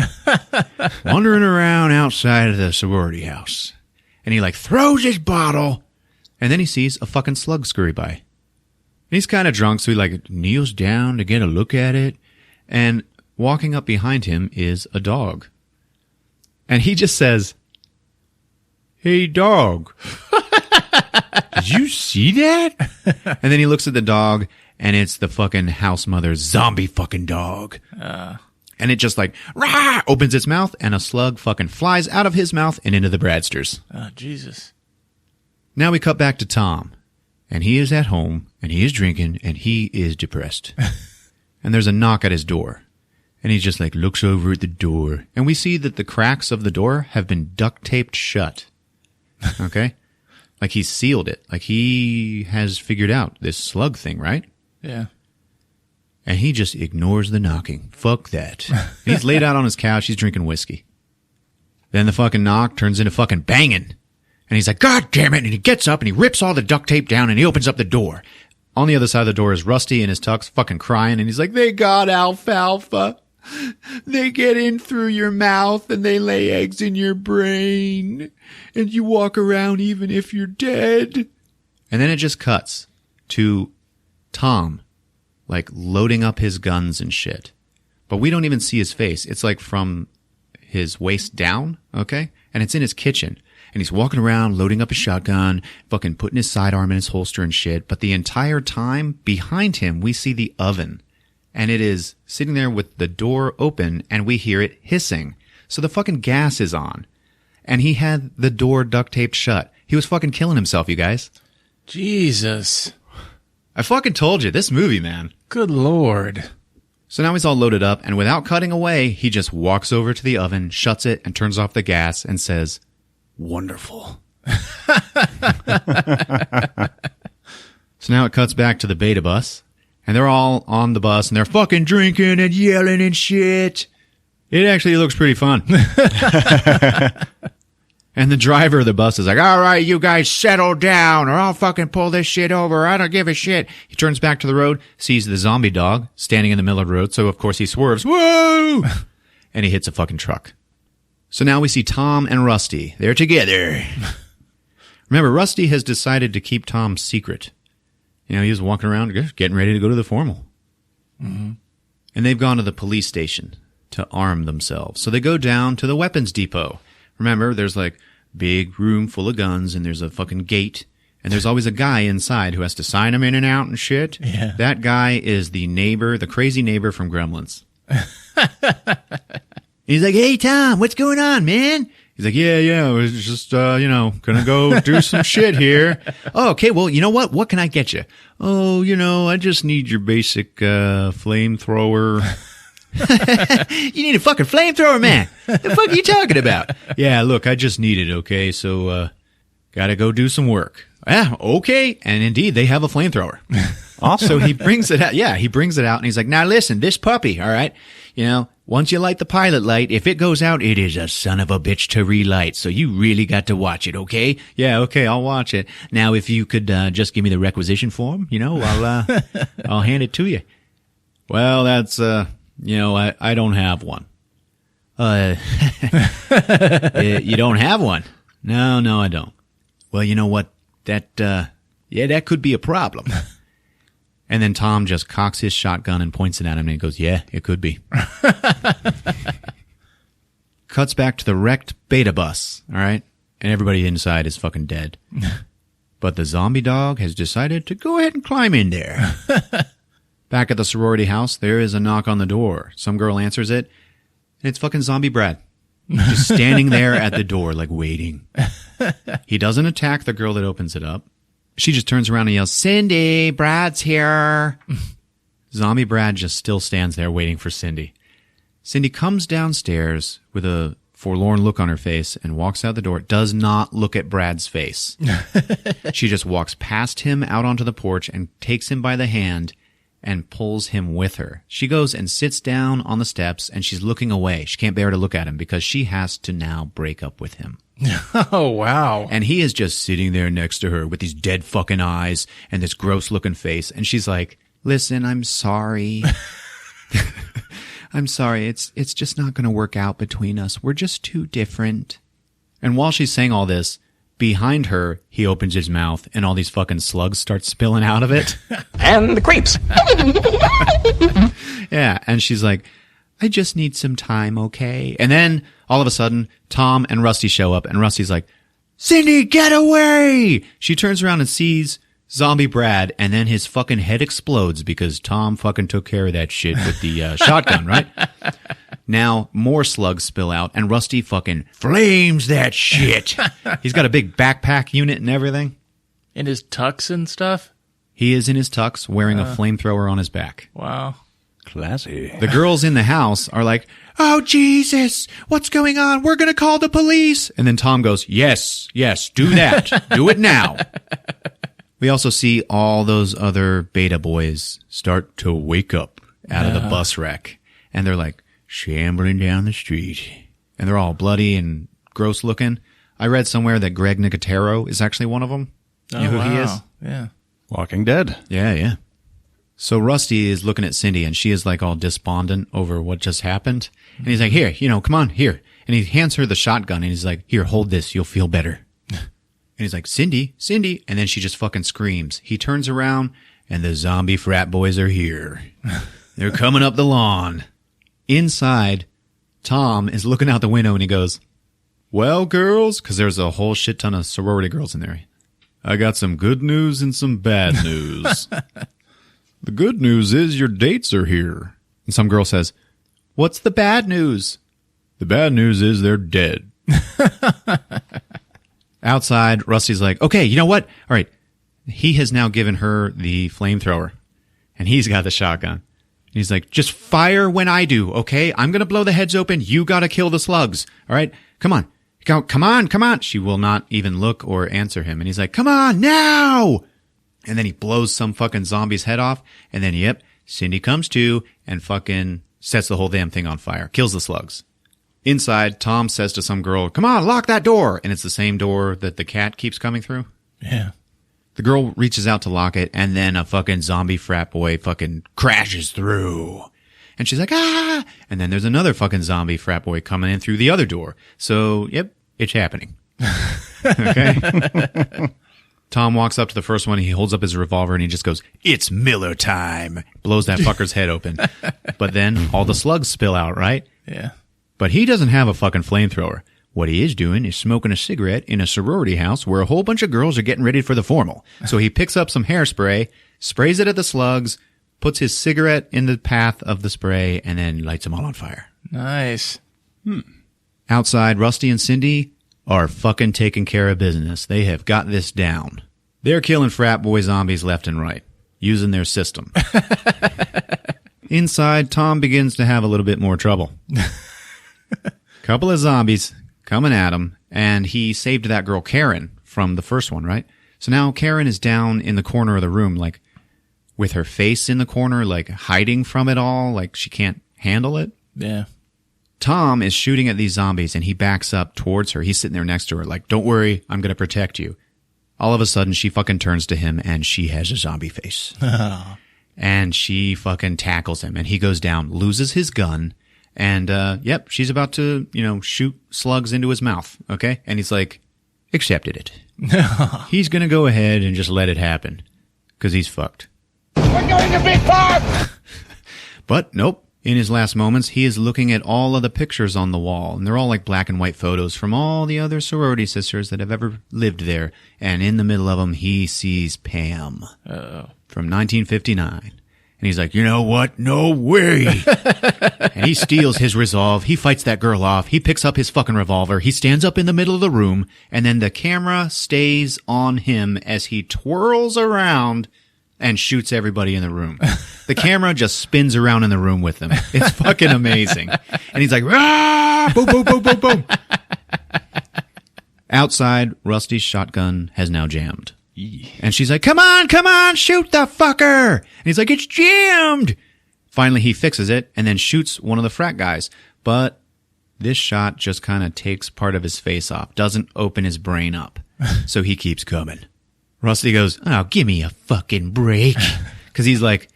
Wandering around outside of the sorority house. And he, like, throws his bottle, and then he sees a fucking slug scurry by. And he's kind of drunk, so he, like, kneels down to get a look at it. And walking up behind him is a dog. And he just says, hey, dog. Did you see that? And then he looks at the dog, and it's the fucking house mother's zombie fucking dog. And it just like, rah, opens its mouth, and a slug fucking flies out of his mouth and into the Bradsters. Oh, Jesus. Now we cut back to Tom. And he is at home, and he is drinking, and he is depressed. And there's a knock at his door. And he just like looks over at the door. And we see that the cracks of the door have been duct taped shut. Okay? Like he's sealed it. Like he has figured out this slug thing, right? Yeah. And he just ignores the knocking. Fuck that. He's laid out on his couch. He's drinking whiskey. Then the fucking knock turns into fucking banging. And he's like, God damn it. And he gets up and he rips all the duct tape down and he opens up the door. On the other side of the door is Rusty in his tux fucking crying. And he's like, they got alfalfa. They get in through your mouth and they lay eggs in your brain. And you walk around even if you're dead. And then it just cuts to Tom, like loading up his guns and shit. But we don't even see his face. It's like from his waist down, okay? And it's in his kitchen. And he's walking around, loading up his shotgun, fucking putting his sidearm in his holster and shit. But the entire time, behind him, we see the oven. And it is sitting there with the door open, and we hear it hissing. So the fucking gas is on. And he had the door duct taped shut. He was fucking killing himself, you guys. Jesus. I fucking told you, this movie, man. Good Lord. So now he's all loaded up, and without cutting away, he just walks over to the oven, shuts it, and turns off the gas, and says, wonderful. So now it cuts back to the beta bus, and they're all on the bus, and they're fucking drinking and yelling and shit. It actually looks pretty fun. And the driver of the bus is like, all right, you guys settle down or I'll fucking pull this shit over. I don't give a shit. He turns back to the road, sees the zombie dog standing in the middle of the road. So, of course, he swerves. Whoa! And he hits a fucking truck. So now we see Tom and Rusty. They're together. Remember, Rusty has decided to keep Tom secret. You know, he was walking around getting ready to go to the formal. Mm-hmm. And they've gone to the police station to arm themselves. So they go down to the weapons depot. Remember, there's like big room full of guns and there's a fucking gate and there's always a guy inside who has to sign them in and out and shit. Yeah. That guy is the neighbor, the crazy neighbor from Gremlins. He's like, hey, Tom, what's going on, man? He's like, yeah, I was just, gonna go do some shit here. Oh, okay, well, you know what? What can I get you? Oh, I just need your basic flamethrower. You need a fucking flamethrower, man. The fuck are you talking about? Yeah, look, I just need it, okay? So, gotta go do some work. Yeah, okay. And indeed, they have a flamethrower. Awesome. So he brings it out. Yeah, he brings it out and he's like, now listen, this puppy, all right? Once you light the pilot light, if it goes out, it is a son of a bitch to relight. So you really got to watch it, okay? Yeah, okay, I'll watch it. Now, if you could just give me the requisition form, I'll hand it to you. Well, that's, I don't have one. You don't have one? No, I don't. Well, you know what? That could be a problem. And then Tom just cocks his shotgun and points it at him and he goes, yeah, it could be. Cuts back to the wrecked beta bus, all right? And everybody inside is fucking dead. But the zombie dog has decided to go ahead and climb in there. Back at the sorority house, there is a knock on the door. Some girl answers it, and it's fucking Zombie Brad. Just standing there at the door, like waiting. He doesn't attack the girl that opens it up. She just turns around and yells, Cindy, Brad's here. Zombie Brad just still stands there waiting for Cindy. Cindy comes downstairs with a forlorn look on her face and walks out the door. Does not look at Brad's face. She just walks past him out onto the porch and takes him by the hand and pulls him with her. She goes and sits down on the steps, and she's looking away. She can't bear to look at him because she has to now break up with him. Oh, wow. And he is just sitting there next to her with these dead fucking eyes and this gross looking face. And she's like, listen, I'm sorry. I'm sorry. It's just not going to work out between us. We're just too different. And while she's saying all this, behind her, he opens his mouth and all these fucking slugs start spilling out of it. And the creeps. Yeah. And she's like, I just need some time, okay? And then all of a sudden, Tom and Rusty show up, and Rusty's like, Cindy, get away! She turns around and sees Zombie Brad, and then his fucking head explodes because Tom fucking took care of that shit with the shotgun, right? Now, more slugs spill out, and Rusty fucking flames that shit. He's got a big backpack unit and everything. In his tux and stuff? He is in his tux, wearing a flamethrower on his back. Wow. Classy. The girls in the house are like, oh, Jesus, what's going on? We're going to call the police. And then Tom goes, yes, do that. Do it now. We also see all those other beta boys start to wake up out of the bus wreck. And they're like shambling down the street. And they're all bloody and gross looking. I read somewhere that Greg Nicotero is actually one of them. You know who he is? Yeah. Walking Dead. Yeah. So Rusty is looking at Cindy, and she is like all despondent over what just happened. And he's like, here, come on, here. And he hands her the shotgun, and he's like, here, hold this, you'll feel better. And he's like, Cindy. And then she just fucking screams. He turns around, and the zombie frat boys are here. They're coming up the lawn. Inside, Tom is looking out the window, and he goes, well, girls, because there's a whole shit ton of sorority girls in there. I got some good news and some bad news. The good news is your dates are here. And some girl says, what's the bad news? The bad news is they're dead. Outside, Rusty's like, okay, you know what? All right. He has now given her the flamethrower, and he's got the shotgun. And he's like, just fire when I do, okay? I'm going to blow the heads open. You got to kill the slugs. All right? Come on. Come on. She will not even look or answer him. And he's like, come on now. And then he blows some fucking zombie's head off. And then, yep, Cindy comes to and fucking sets the whole damn thing on fire. Kills the slugs. Inside, Tom says to some girl, come on, lock that door. And it's the same door that the cat keeps coming through. Yeah. The girl reaches out to lock it, and then a fucking zombie frat boy fucking crashes through. And she's like, ah! And then there's another fucking zombie frat boy coming in through the other door. So, yep, it's happening. Okay? Tom walks up to the first one, he holds up his revolver, and he just goes, it's Miller time. Blows that fucker's head open. But then all the slugs spill out, right? Yeah. But he doesn't have a fucking flamethrower. What he is doing is smoking a cigarette in a sorority house where a whole bunch of girls are getting ready for the formal. So he picks up some hairspray, sprays it at the slugs, puts his cigarette in the path of the spray, and then lights them all on fire. Nice. Outside, Rusty and Cindy are fucking taking care of business. They have got this down. They're killing frat boy zombies left and right, using their system. Inside, Tom begins to have a little bit more trouble. Couple of zombies coming at him, and he saved that girl Karen from the first one, right? So now Karen is down in the corner of the room, like with her face in the corner, like hiding from it all, like she can't handle it. Yeah. Tom is shooting at these zombies, and he backs up towards her. He's sitting there next to her, like, don't worry, I'm going to protect you. All of a sudden, she fucking turns to him, and she has a zombie face. And she fucking tackles him, and he goes down, loses his gun, and, yep, she's about to, shoot slugs into his mouth, okay? And he's like, accepted it. He's going to go ahead and just let it happen, because he's fucked. We're going to Big Farm! But, nope. In his last moments, he is looking at all of the pictures on the wall, and they're all like black and white photos from all the other sorority sisters that have ever lived there. And in the middle of them, he sees Pam from 1959. And he's like, you know what? No way. And he steals his resolve. He fights that girl off. He picks up his fucking revolver. He stands up in the middle of the room. And then the camera stays on him as he twirls around and shoots everybody in the room. The camera just spins around in the room with him. It's fucking amazing. And he's like, ah, boom, boom, boom, boom, boom. Outside, Rusty's shotgun has now jammed. And she's like, come on, shoot the fucker. And he's like, it's jammed. Finally, he fixes it and then shoots one of the frat guys. But this shot just kind of takes part of his face off, doesn't open his brain up. So he keeps coming. Rusty goes, oh, give me a fucking break. Because he's like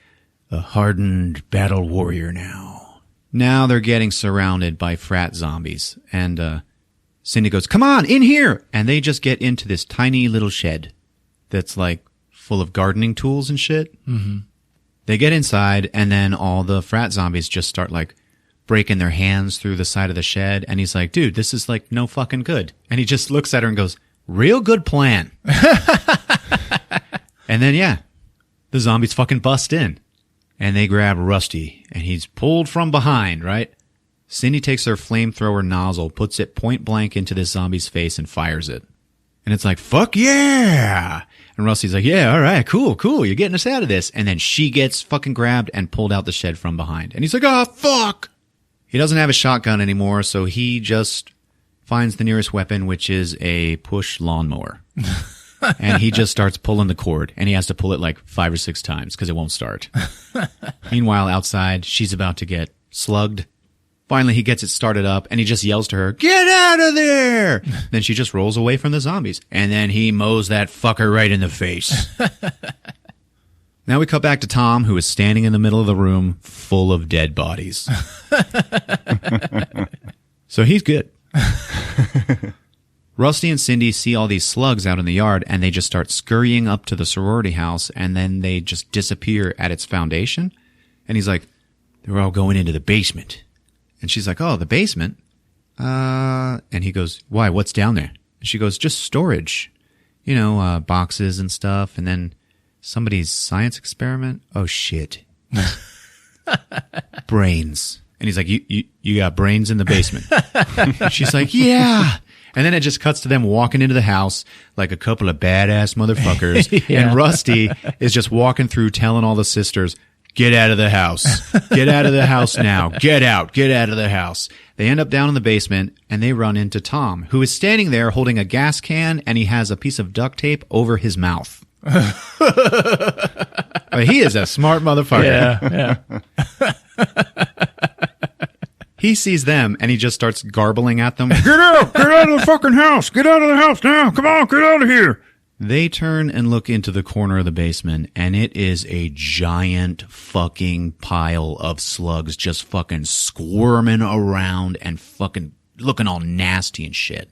a hardened battle warrior now. Now they're getting surrounded by frat zombies. And Cindy goes, come on, in here. And they just get into this tiny little shed that's like full of gardening tools and shit. Mm-hmm. They get inside, and then all the frat zombies just start like breaking their hands through the side of the shed. And he's like, dude, this is like no fucking good. And he just looks at her and goes, real good plan. And then, yeah, the zombies fucking bust in. And they grab Rusty, and he's pulled from behind, right? Cindy takes her flamethrower nozzle, puts it point blank into this zombie's face, and fires it. And it's like, fuck yeah! And Rusty's like, yeah, all right, cool, you're getting us out of this. And then she gets fucking grabbed and pulled out the shed from behind. And he's like, oh, fuck! He doesn't have a shotgun anymore, so he just finds the nearest weapon, which is a push lawnmower. And he just starts pulling the cord, and he has to pull it like 5 or 6 times because it won't start. Meanwhile, outside, she's about to get slugged. Finally, he gets it started up, and he just yells to her, get out of there! Then she just rolls away from the zombies. And then he mows that fucker right in the face. Now we cut back to Tom, who is standing in the middle of the room full of dead bodies. So he's good. Rusty and Cindy see all these slugs out in the yard, and they just start scurrying up to the sorority house, and then they just disappear at its foundation. And he's like, they're all going into the basement. And she's like, oh, the basement? And he goes, why, what's down there? And she goes, just storage. You know, boxes and stuff, and then somebody's science experiment. Oh, shit. Brains. And he's like, you got brains in the basement. She's like, yeah. And then it just cuts to them walking into the house like a couple of badass motherfuckers. Yeah. And Rusty is just walking through telling all the sisters, get out of the house. Get out of the house now. Get out. Get out of the house. They end up down in the basement, and they run into Tom, who is standing there holding a gas can, and he has a piece of duct tape over his mouth. He is a smart motherfucker. Yeah. He sees them, and he just starts garbling at them. Get out! Get out of the fucking house! Get out of the house now! Come on, get out of here! They turn and look into the corner of the basement, and it is a giant fucking pile of slugs just fucking squirming around and fucking looking all nasty and shit.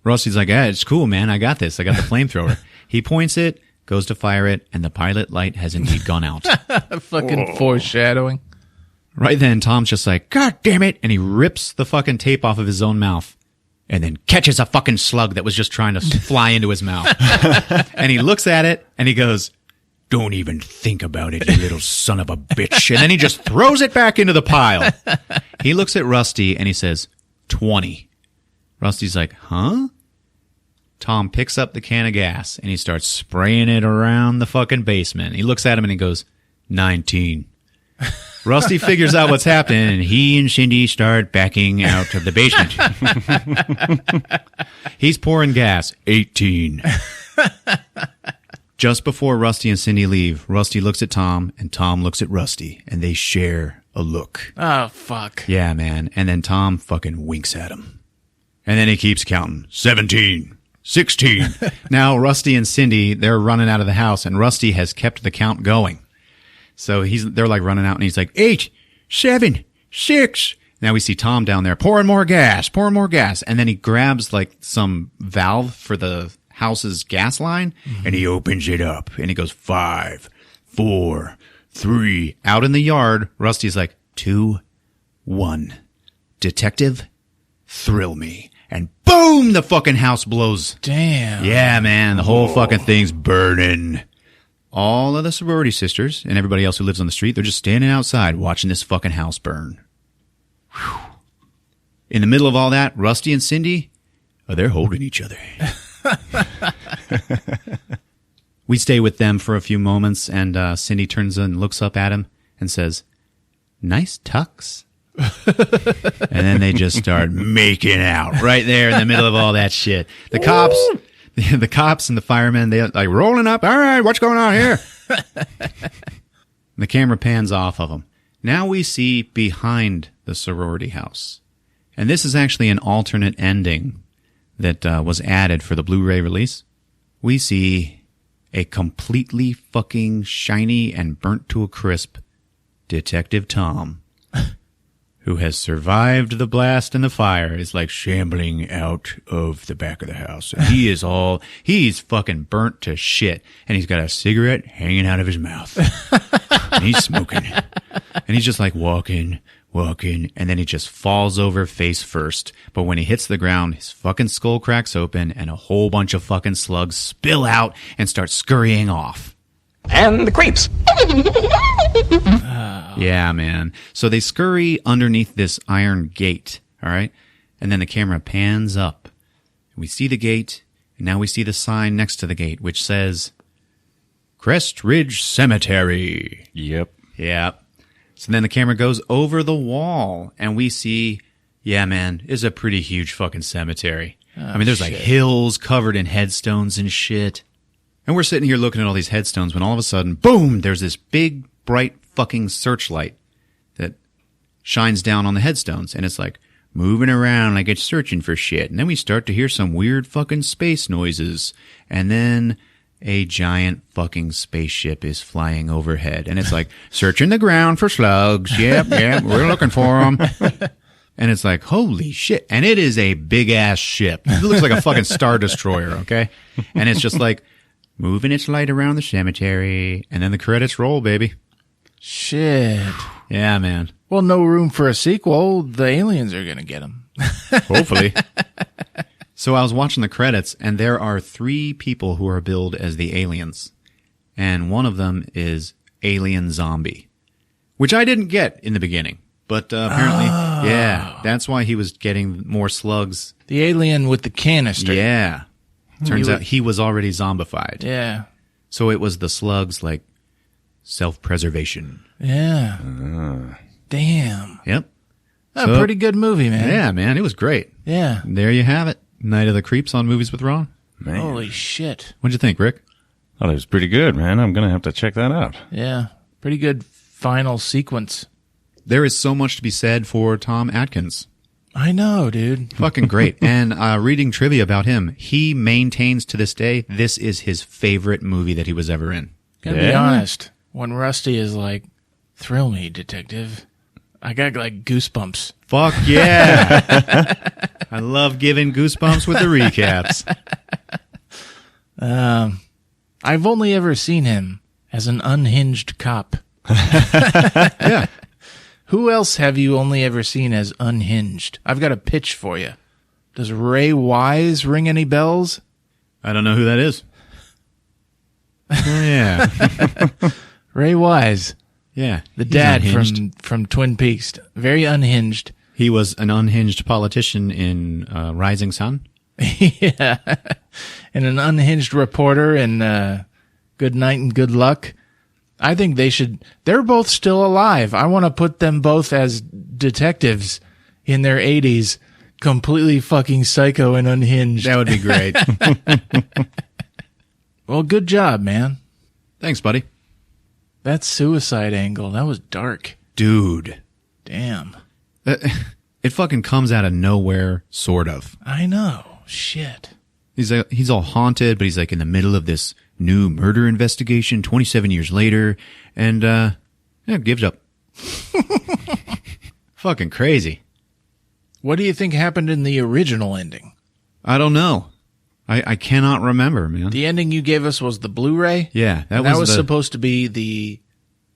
Rusty's like, yeah, it's cool, man. I got this. I got the flamethrower. He points it, goes to fire it, and the pilot light has indeed gone out. Fucking foreshadowing. Right then, Tom's just like, God damn it! And he rips the fucking tape off of his own mouth and then catches a fucking slug that was just trying to fly into his mouth. And he looks at it and he goes, don't even think about it, you little son of a bitch. And then he just throws it back into the pile. He looks at Rusty and he says, 20. Rusty's like, huh? Tom picks up the can of gas and he starts spraying it around the fucking basement. He looks at him and he goes, 19. Rusty figures out what's happening, and he and Cindy start backing out of the basement. He's pouring gas. 18. Just before Rusty and Cindy leave, Rusty looks at Tom, and Tom looks at Rusty, and they share a look. Oh, fuck. Yeah, man. And then Tom fucking winks at him. And then he keeps counting. 17. 16. Now, Rusty and Cindy, they're running out of the house, and Rusty has kept the count going. So they're like running out and he's like, 8, 7, 6. Now we see Tom down there pouring more gas. And then he grabs like some valve for the house's gas line and he opens it up and he goes 5, 4, 3. Out in the yard, Rusty's like 2, 1. Detective, thrill me. And boom, the fucking house blows. Damn. Yeah, man. The whole fucking thing's burning. all of the sorority sisters and everybody else who lives on the street, they're just standing outside watching this fucking house burn. Whew. In the middle of all that, Rusty and Cindy, they're holding each other. We stay with them for a few moments, and Cindy turns and looks up at him and says, "Nice tux." And then they just start making out right there in the middle of all that shit. The cops and the firemen, they're like rolling up. All right, what's going on here? The camera pans off of them. Now we see behind the sorority house. And this is actually an alternate ending that was added for the Blu-ray release. We see a completely fucking shiny and burnt to a crisp Detective Tom, who has survived the blast and the fire, is like shambling out of the back of the house. And he's fucking burnt to shit. And he's got a cigarette hanging out of his mouth. And he's smoking. And he's just like walking, and then he just falls over face first. But when he hits the ground, his fucking skull cracks open and a whole bunch of fucking slugs spill out and start scurrying off. And the creeps. Yeah, man. So they scurry underneath this iron gate, all right? And then the camera pans up. We see the gate, and now we see the sign next to the gate, which says, Crest Ridge Cemetery. Yep. Yeah. So then the camera goes over the wall, and we see, yeah, man, it's a pretty huge fucking cemetery. I mean, there's like hills covered in headstones and shit. And we're sitting here looking at all these headstones when all of a sudden, boom, there's this big, bright fucking searchlight that shines down on the headstones. And it's like moving around like it's searching for shit. And then we start to hear some weird fucking space noises. And then a giant fucking spaceship is flying overhead. And it's like, searching the ground for slugs. Yep, we're looking for them. And it's like, holy shit. And it is a big-ass ship. It looks like a fucking Star Destroyer, okay? And it's just like moving its light around the cemetery. And then the credits roll, baby. Shit. Yeah, man. Well, no room for a sequel. The aliens are going to get him. Hopefully. So I was watching the credits, and there are 3 people who are billed as the aliens. And one of them is Alien Zombie, which I didn't get in the beginning. But apparently, yeah, that's why he was getting more slugs. The alien with the canister. Yeah. Turns out he was already zombified. Yeah. So it was the slugs, like, self-preservation. Yeah. Damn. Yep. A pretty good movie, man. Yeah, man. It was great. Yeah. There you have it. Night of the Creeps on Movies with Ron. Man. Holy shit. What'd you think, Rick? Oh, it was pretty good, man. I'm going to have to check that out. Yeah. Pretty good final sequence. There is so much to be said for Tom Atkins. I know, dude. Fucking great. And reading trivia about him, he maintains to this day this is his favorite movie that he was ever in. Gotta be honest. When Rusty is like, thrill me, detective, I got like goosebumps. Fuck yeah. I love giving goosebumps with the recaps. I've only ever seen him as an unhinged cop. Yeah. Who else have you only ever seen as unhinged? I've got a pitch for you. Does Ray Wise ring any bells? I don't know who that is. Oh, yeah. Ray Wise, Yeah. the He's dad unhinged. from Twin Peaks. Very unhinged. He was an unhinged politician in Rising Sun. Yeah. And an unhinged reporter in Good Night and Good Luck. I think they're both still alive. I want to put them both as detectives in their 80s, completely fucking psycho and unhinged. That would be great. Well, good job, man. Thanks, buddy. That suicide angle, that was dark. Dude. Damn. It fucking comes out of nowhere, sort of. I know. Shit. He's all haunted, but he's like in the middle of this new murder investigation 27 years later, and gives up. Fucking crazy. What do you think happened in the original ending? I don't know. I cannot remember, man. The ending you gave us was the Blu-ray? Yeah, that was supposed to be the...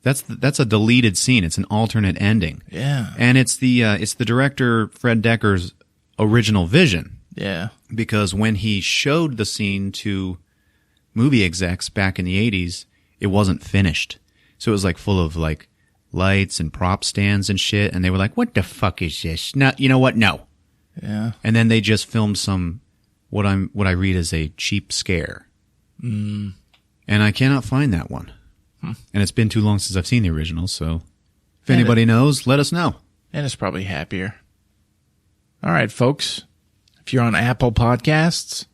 That's a deleted scene. It's an alternate ending. Yeah. And it's the director Fred Decker's original vision. Yeah. Because when he showed the scene to movie execs back in the 80s, it wasn't finished. So it was like full of like lights and prop stands and shit. And they were like, what the fuck is this? No, you know what? No. Yeah. And then they just filmed some, what I read as a cheap scare. And I cannot find that one. And it's been too long since I've seen the original. So if anybody knows, let us know. And it's probably happier. All right, folks. If you're on Apple Podcasts,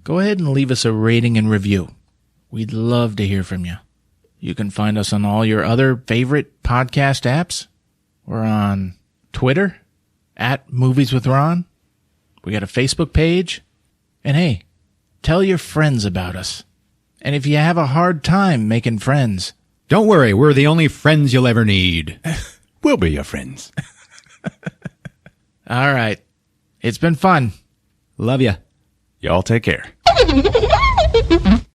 go ahead and leave us a rating and review. We'd love to hear from you. You can find us on all your other favorite podcast apps. We're on Twitter, @MoviesWithRon. We got a Facebook page. And hey, tell your friends about us. And if you have a hard time making friends, Don't worry, we're the only friends you'll ever need. We'll be your friends. all right. It's been fun. Love ya. Y'all take care.